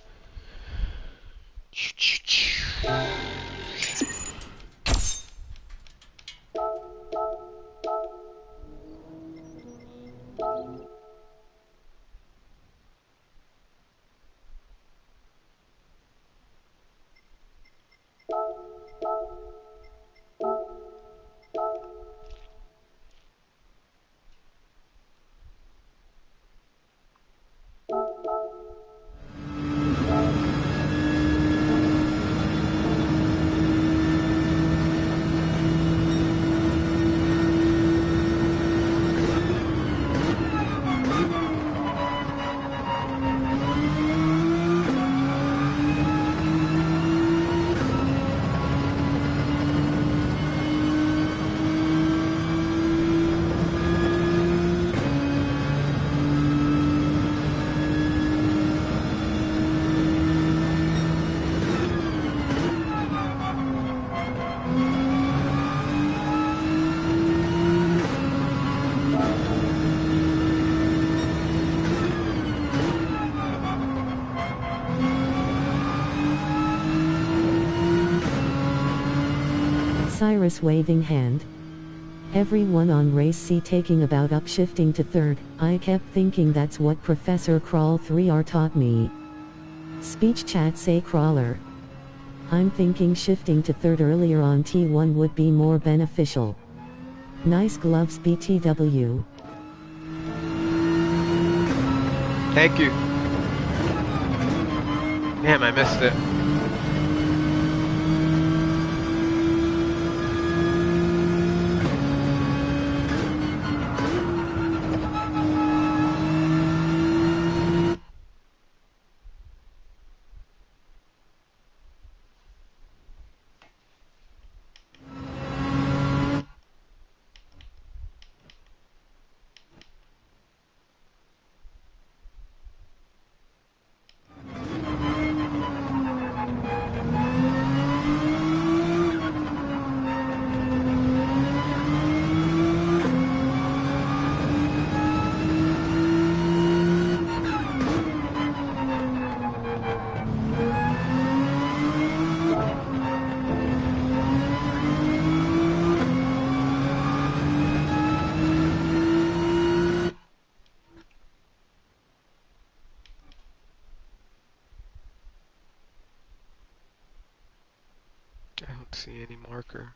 Cyrus waving hand. Everyone on race C taking about upshifting to third. I kept thinking that's what Professor Crawl 3R taught me. Speech chat say crawler. I'm thinking shifting to third earlier on T1 would be more beneficial. Nice gloves BTW. Thank you. Damn, I missed it. I don't see any marker.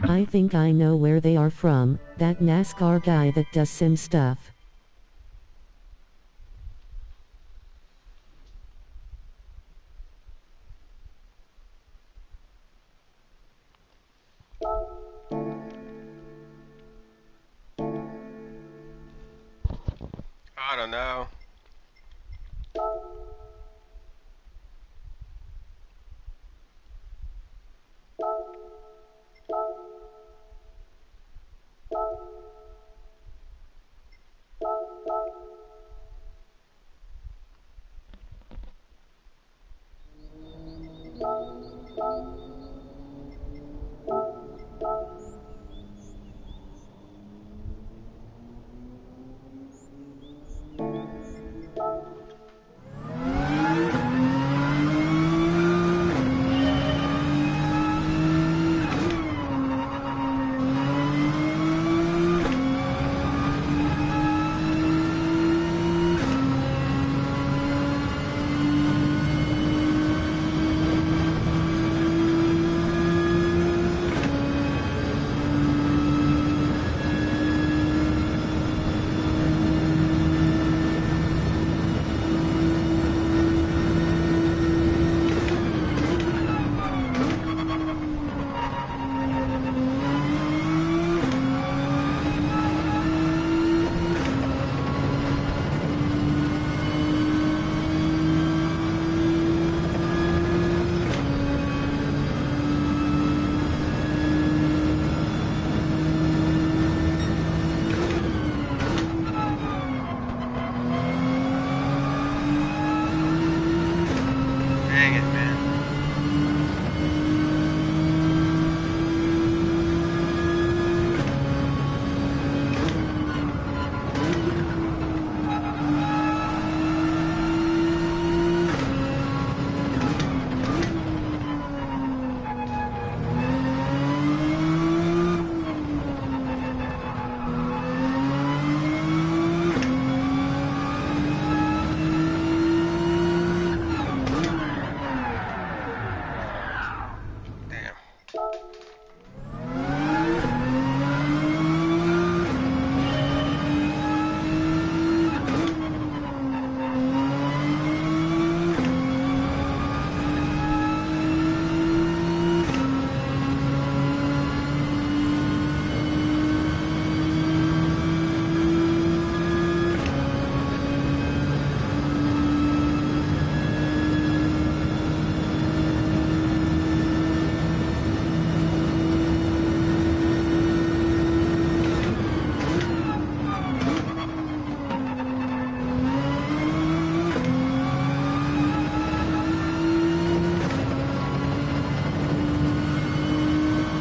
I think I know where they are from, that NASCAR guy that does sim stuff. I don't know. Dang it, man. Damn.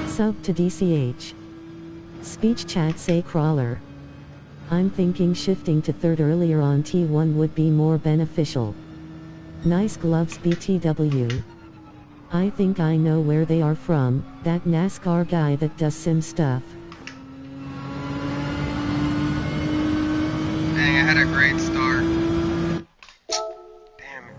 Sub to DCH. Speech chat say crawler. I'm thinking shifting to third earlier on T1 would be more beneficial. Nice gloves BTW. I think I know where they are from, that NASCAR guy that does sim stuff. Dang, I had a great start. Damn it.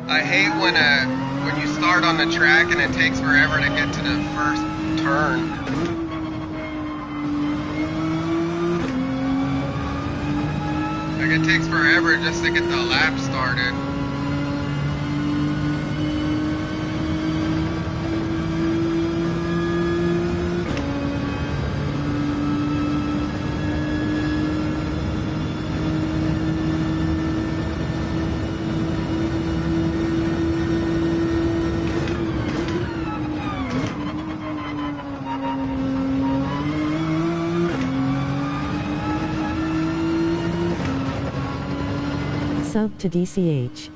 I hate when you start on the track and it takes forever to get to the first turn. Like it takes forever just to get the lap started. Sub to DCH.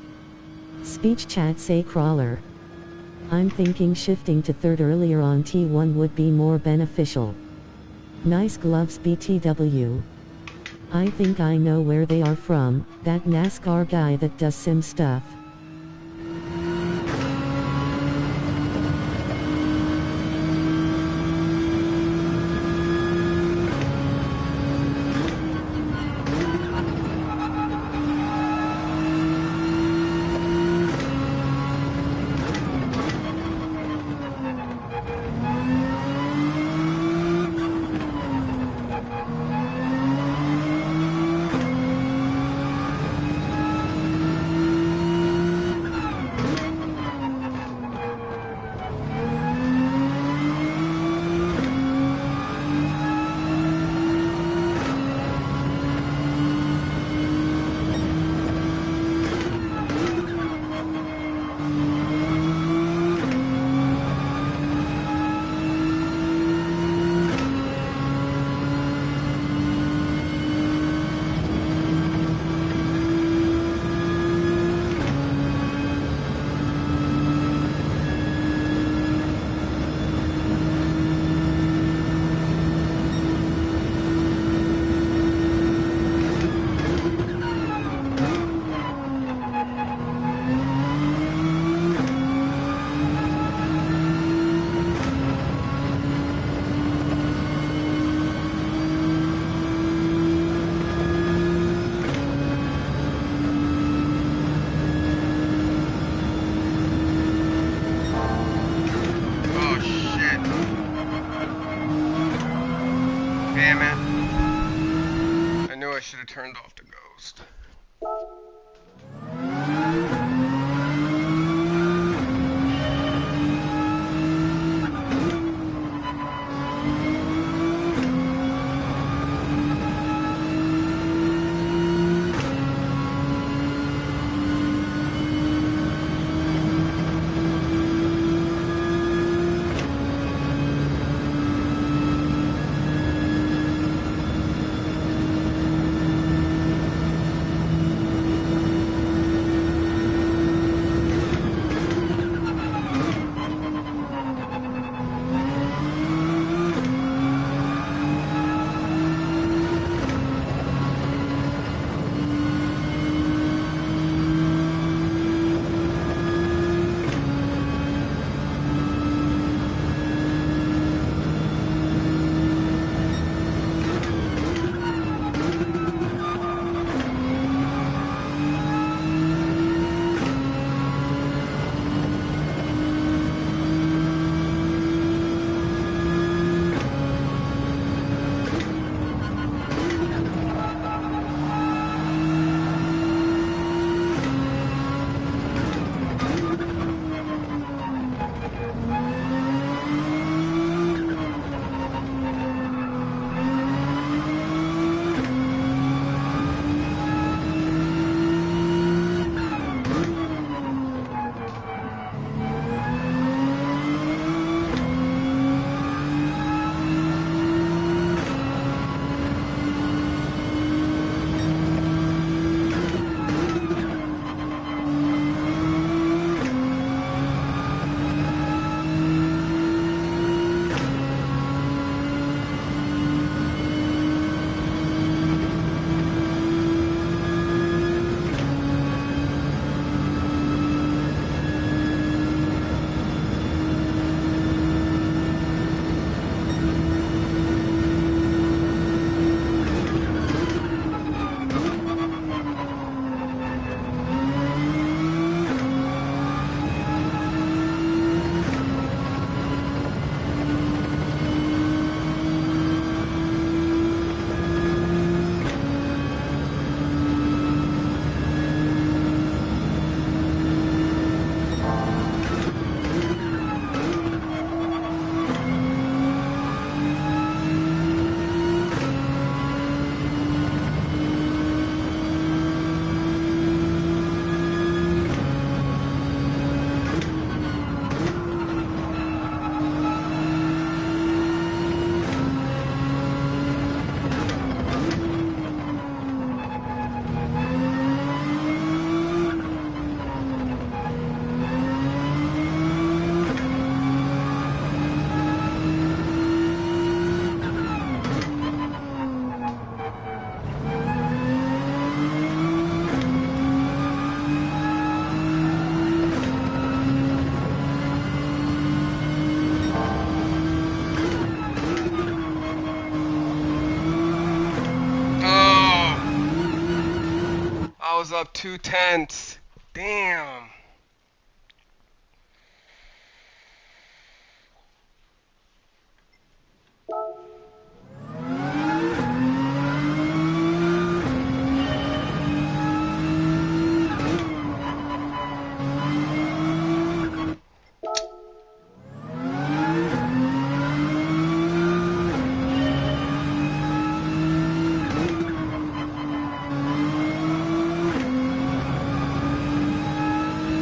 Speech chat say crawler. I'm thinking shifting to third earlier on T1 would be more beneficial. Nice gloves BTW. I think I know where they are from, that NASCAR guy that does sim stuff. up 2/10. Damn.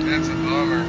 That's a bummer.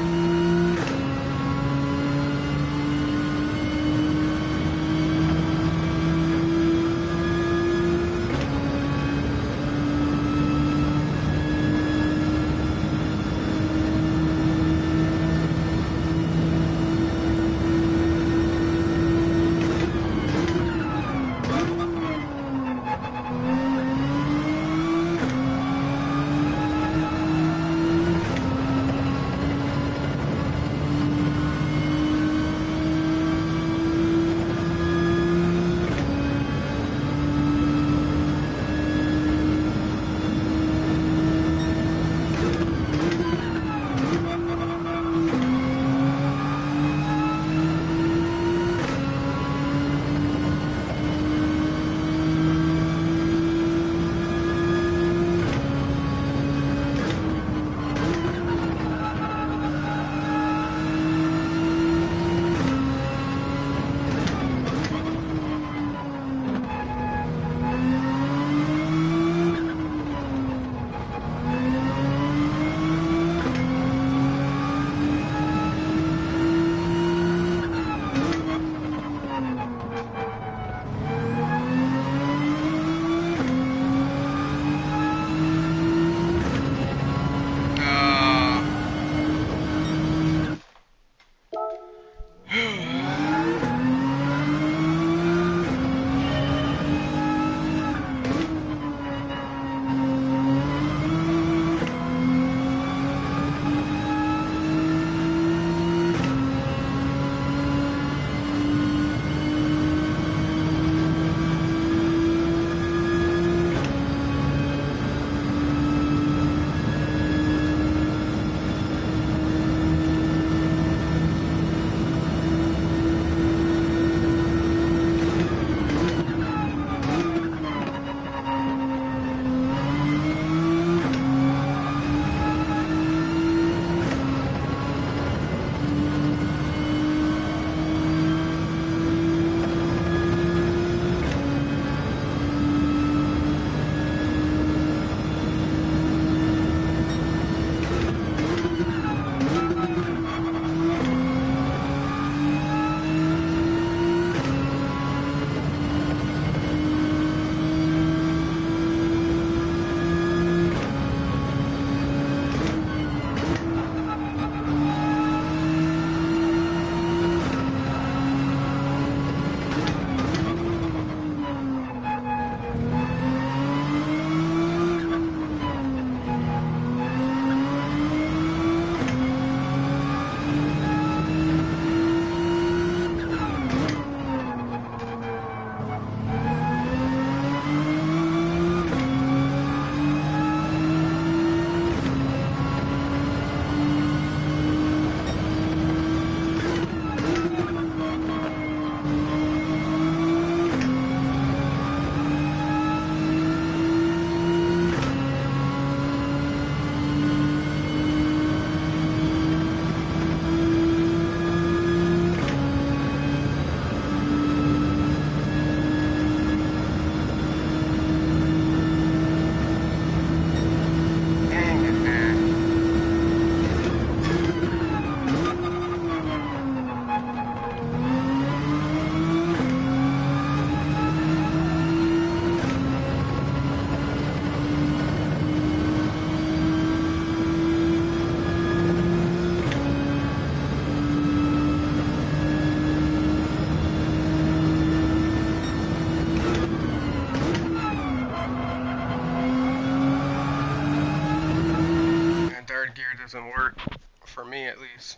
Doesn't work, for me at least.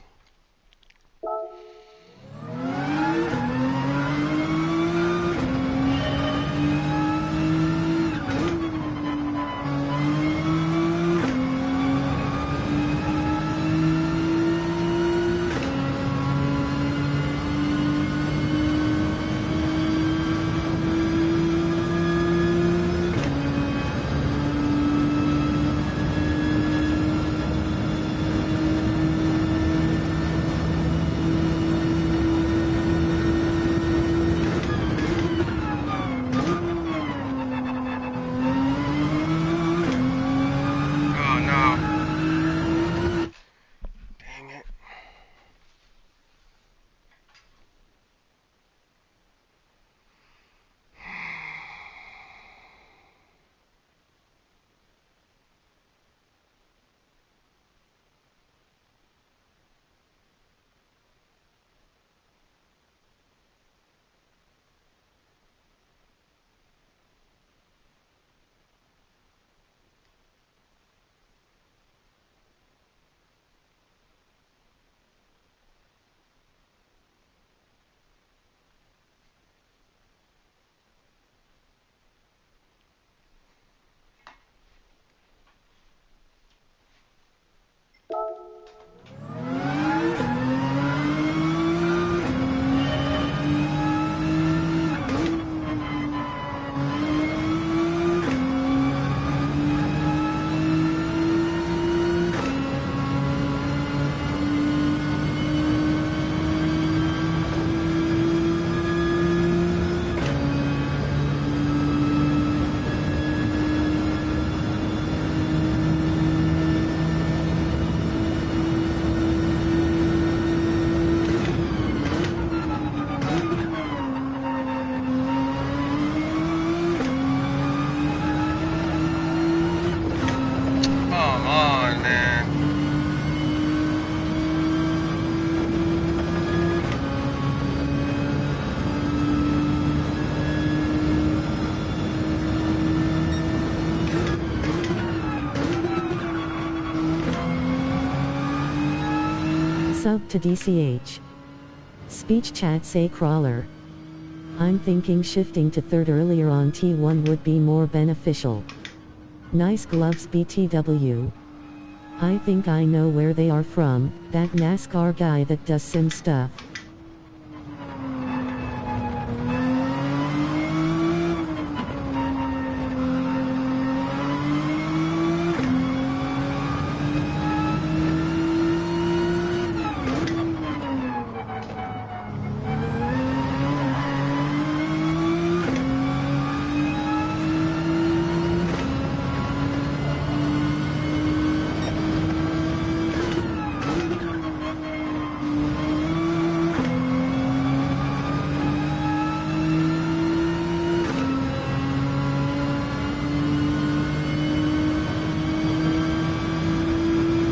Sub to DCH. Speech chat say crawler. I'm thinking shifting to third earlier on T1 would be more beneficial. Nice gloves BTW. I think I know where they are from, that NASCAR guy that does sim stuff.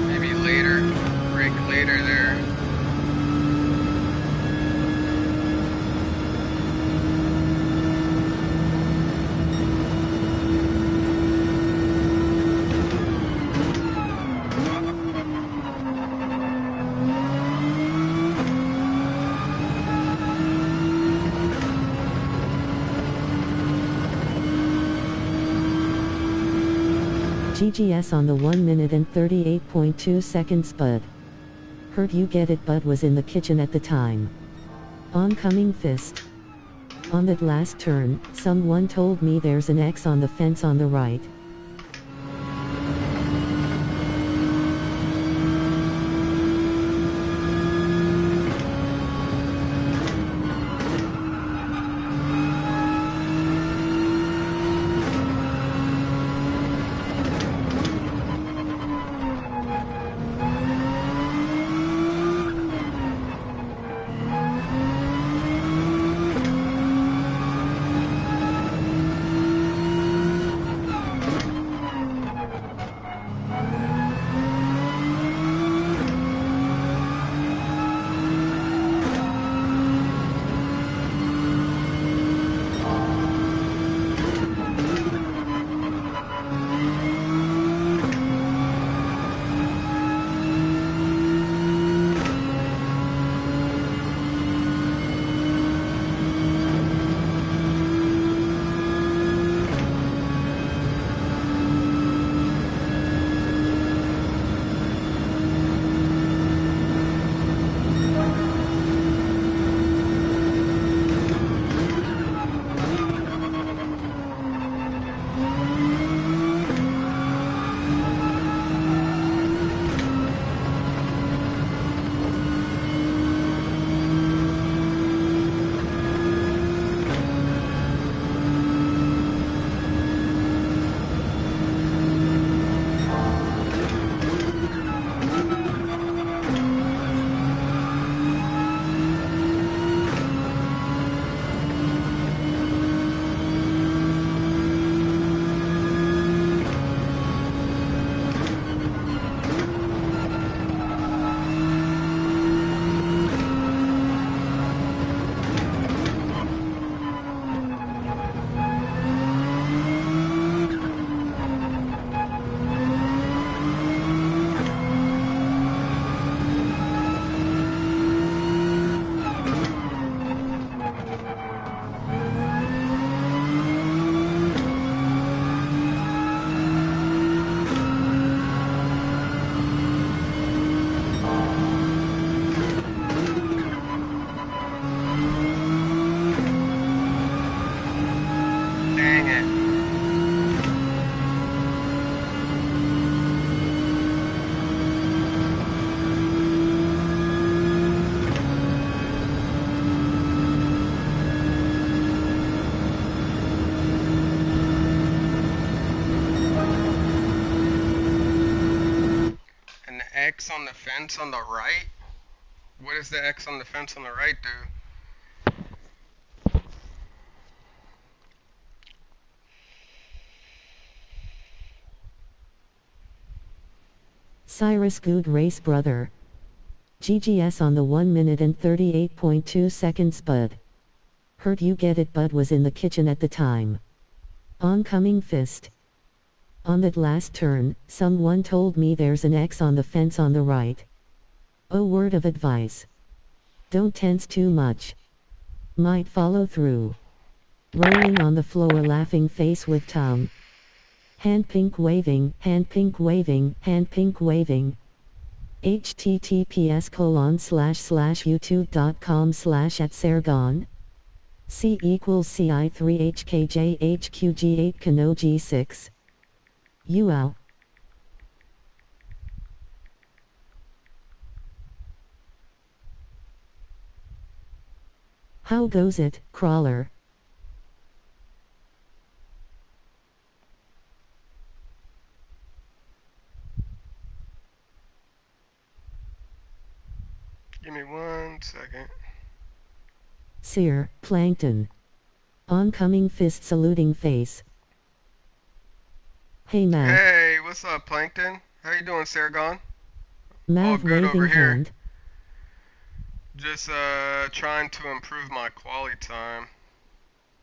Maybe later. Break later there. GGS on the 1 minute and 38.2 seconds bud. Heard you get it bud was in the kitchen at the time. Oncoming fist. On that last turn, someone told me there's an X on the fence on the right. Dang it. And the X on the fence on the right? What does the X on the fence on the right do? Cyrus Good Race Brother. GGS on the 1 minute and 38.2 seconds bud. Heard you get it bud was in the kitchen at the time. Oncoming fist. On that last turn, someone told me there's an X on the fence on the right. Oh, word of advice. Don't tense too much. Might follow through. Rolling on the floor, laughing face with tongue. Hand pink waving, hand pink waving, hand pink waving. https://youtube.com/@Sargon. C equals CI3HKJHQG8 Kano G6. UL. How goes it, crawler? Give me 1 second. Sear, plankton. Oncoming fist saluting face. Hey Mav. Hey, what's up, Plankton? How you doing, Sargon? All Mav good over waving here. hand. Just trying to improve my quality time.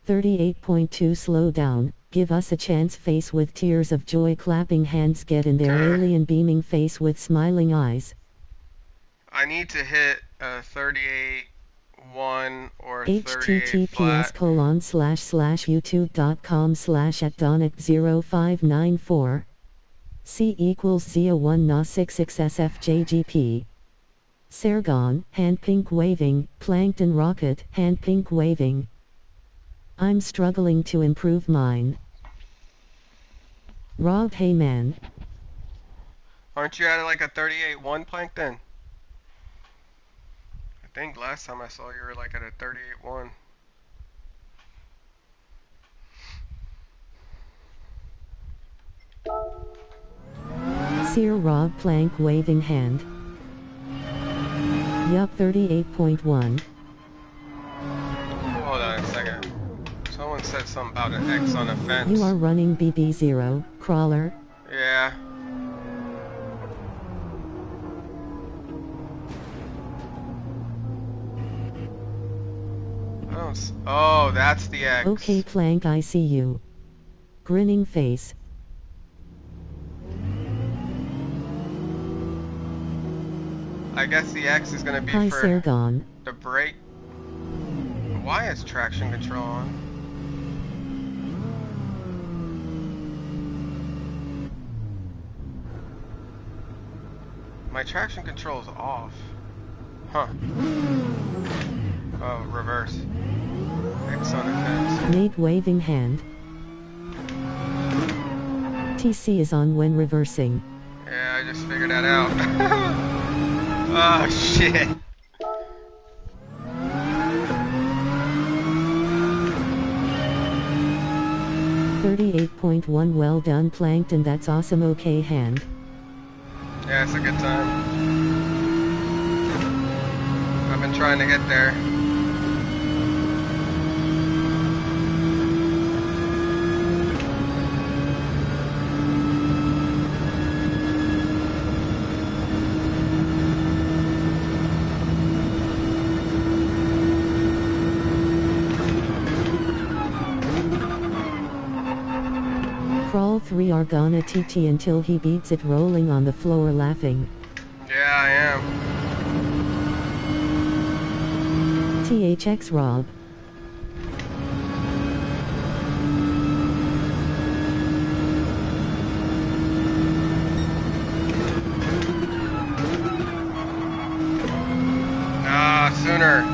38.2 slow down. Give us a chance face with tears of joy clapping hands get in their alien beaming face with smiling eyes. I need to hit 38.1 or 38 flat. https://youtube.com/@donic0594. C equals Z01 na 66SFJGP. Sargon, hand pink waving, plankton rocket, hand pink waving. I'm struggling to improve mine. Rob, hey man. Aren't you at like a 38.1, Plankton? I think last time I saw you were like at a 38.1. Sear Rob plank waving hand. Yup, 38.1. Hold on a second. Someone said something about an X on a fence. You are running BB0, crawler. Yeah. Oh, that's the X. Okay, plank, I see you. Grinning face. I guess the X is gonna be Hi, for Sargon. the brake. Why is traction control on? My traction control is off. Huh. Oh, reverse. X on a fence. Nate waving hand. TC is on when reversing. Yeah, I just figured that out. Oh, shit. .1 well done plankton, that's awesome. Okay hand. Yeah, it's a good time. I've been trying to get there. Crawl 3 Argana TT until he beats it, rolling on the floor laughing. Yeah, I am. THX Rob. Ah, sooner.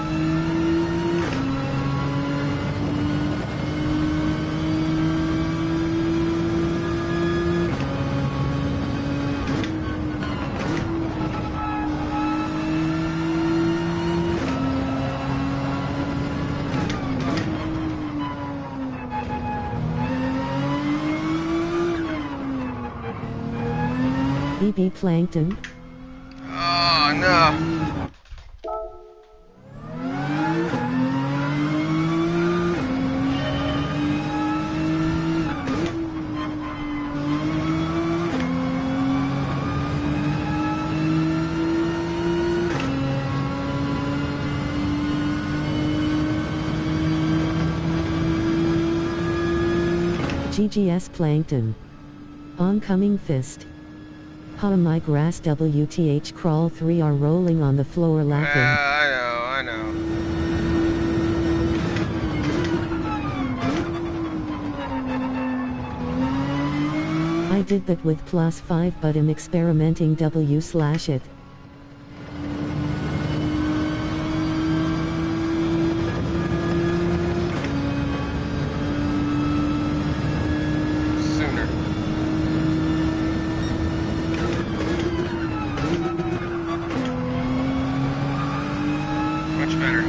BB plankton. Oh, no. GGS plankton. Oncoming fist. Ha my grass WTH crawl 3 are rolling on the floor laughing. I know. I did that with +5 but am experimenting w/it. Sooner. Much better.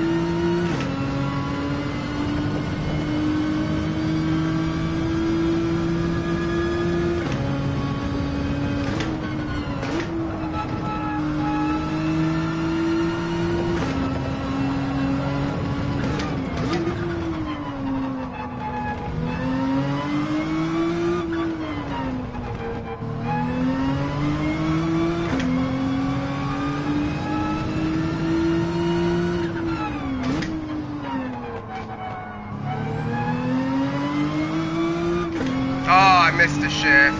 Oh, I missed the shift.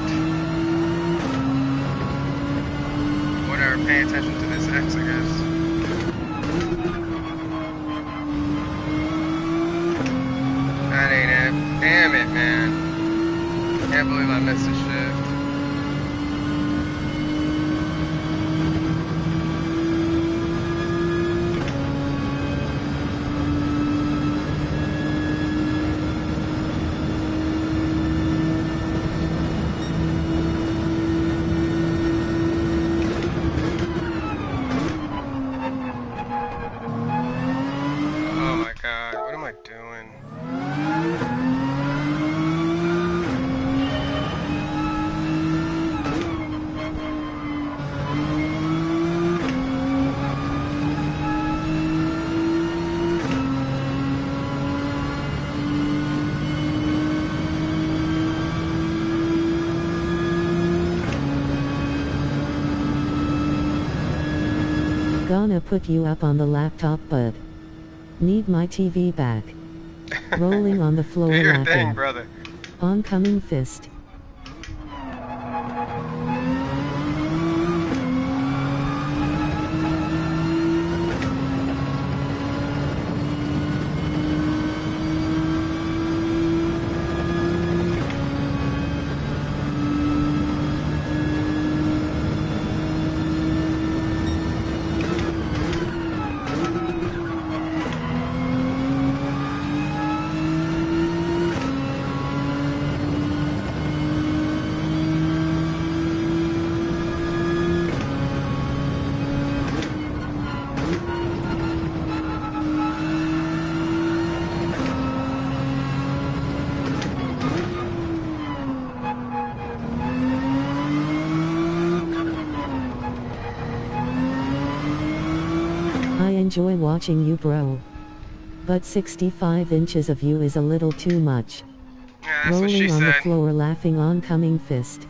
Whatever, pay attention to this X, I guess. That ain't it. Damn it, man. Can't believe I missed the shift. Oh my god, what am I doing? Gonna put you up on the laptop but need my TV back. Rolling on the floor Do your laughing. thing, brother. Oncoming fist. I enjoy watching you, bro. But 65 inches of you is a little too much. Yeah, that's what she Rolling on the said. floor laughing oncoming fist.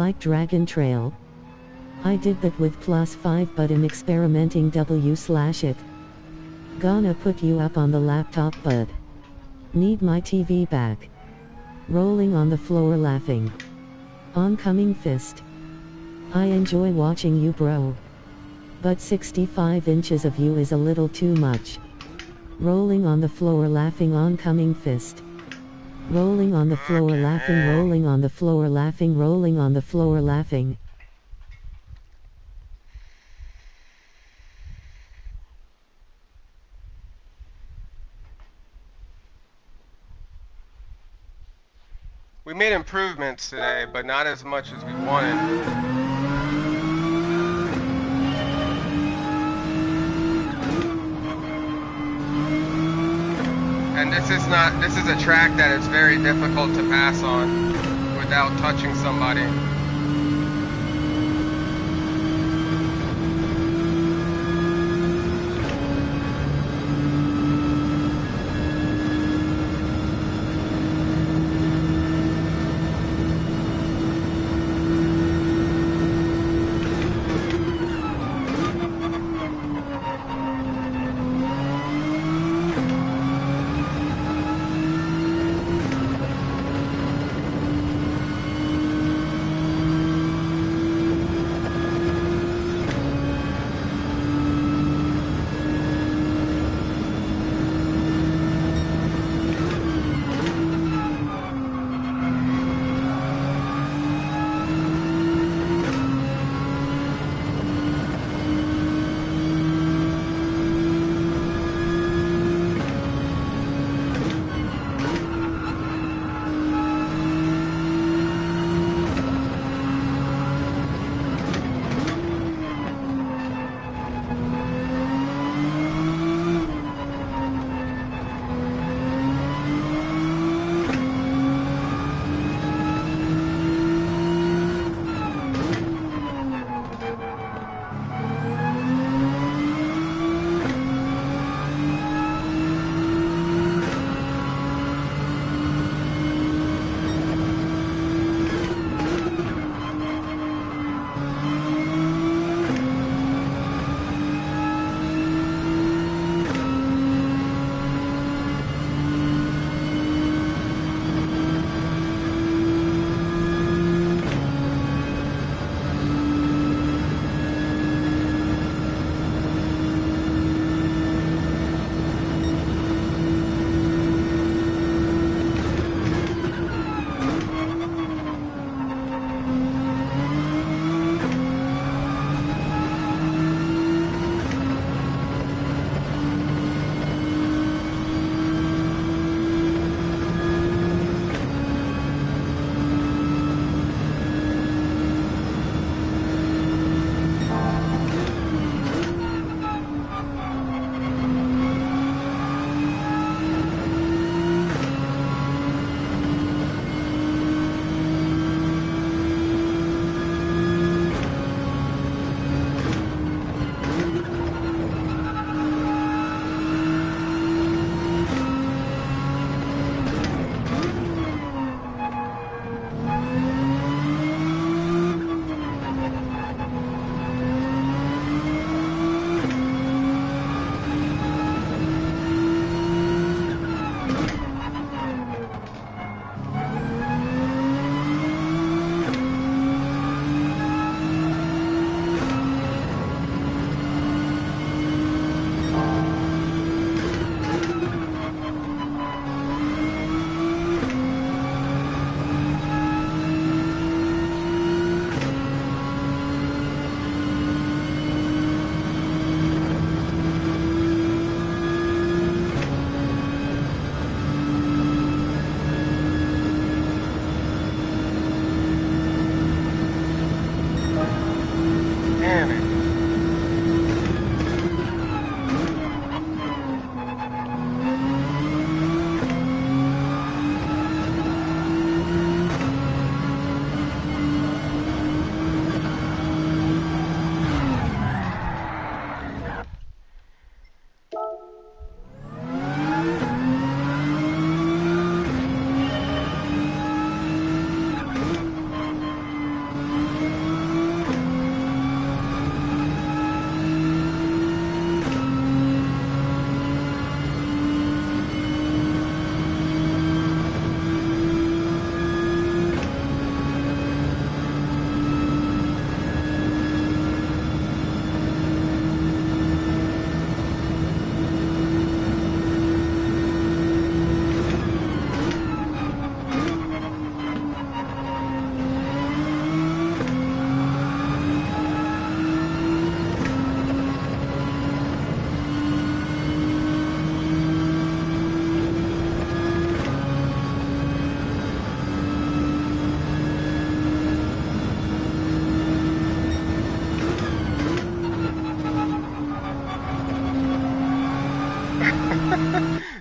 like Dragon Trail? I did that with +5 but am experimenting w/it. Gonna put you up on the laptop bud. Need my TV back. Rolling on the floor laughing. Oncoming fist. I enjoy watching you bro. But 65 inches of you is a little too much. Rolling on the floor laughing oncoming fist. Rolling on the floor laughing, rolling on the floor laughing, rolling on the floor laughing. We made improvements today, but not as much as we wanted. And this is a track that is very difficult to pass on without touching somebody.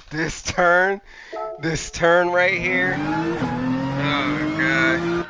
This turn, this turn right here. Oh god.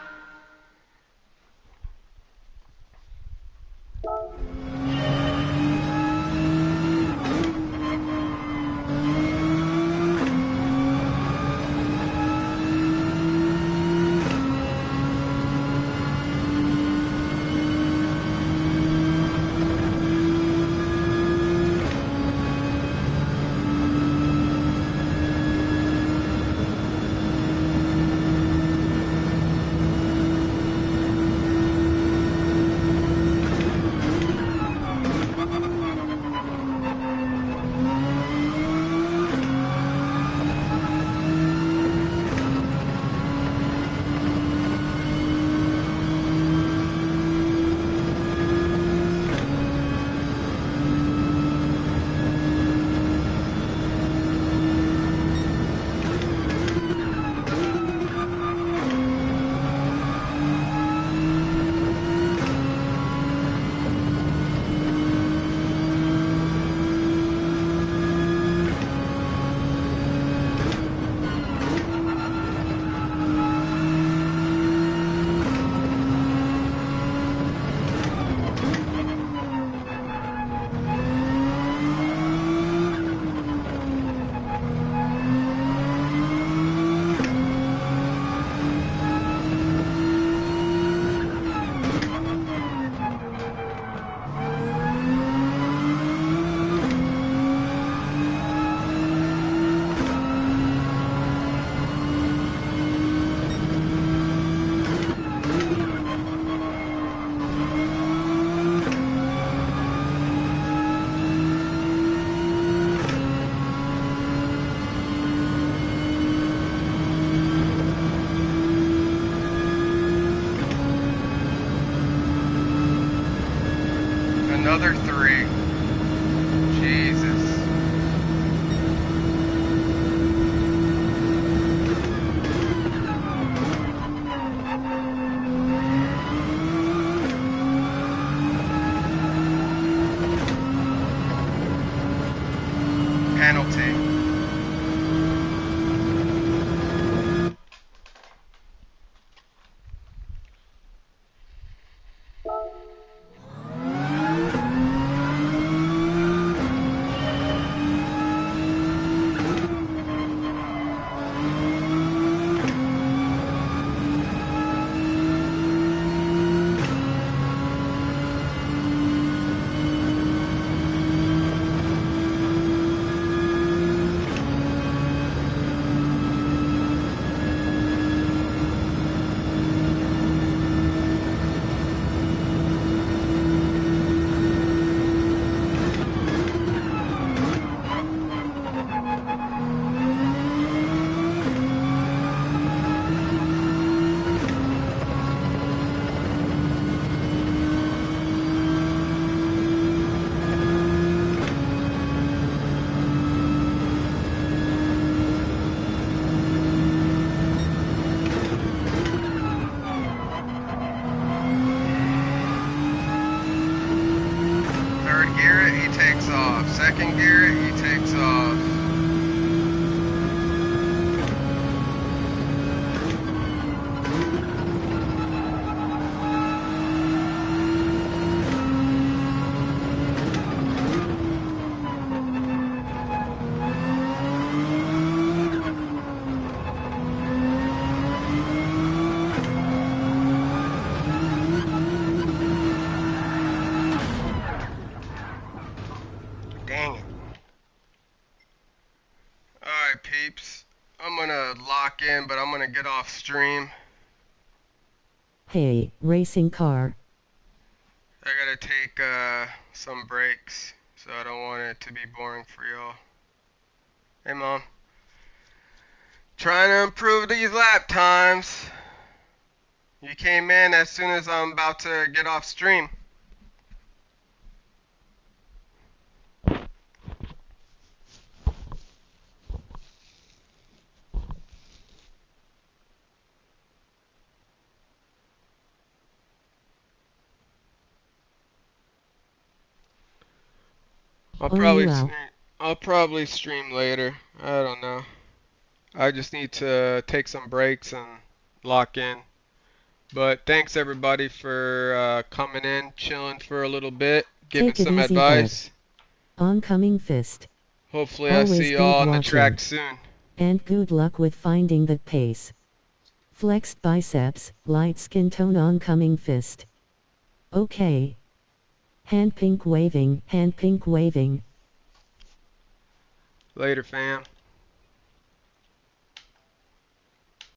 Another three. Jesus. Penalty. Third gear it, he takes off. Second gear it, he takes off. Dang it. Alright, peeps. I'm gonna lock in, but I'm gonna get off stream. Hey, racing car. I gotta take some breaks, so I don't want it to be boring for y'all. Hey, Mom. Trying to improve these lap times. You came in as soon as I'm about to get off stream. I'll Oh probably wow. I'll probably stream later. I don't know. I just need to take some breaks and lock in. But thanks everybody for coming in, chilling for a little bit, giving Take it some easy bud. advice. Oncoming fist. Hopefully I Always see good y'all on the watching. track soon. And good luck with finding that pace. Flexed biceps, light skin tone oncoming fist. Okay. Hand pink waving, hand pink waving. Later, fam.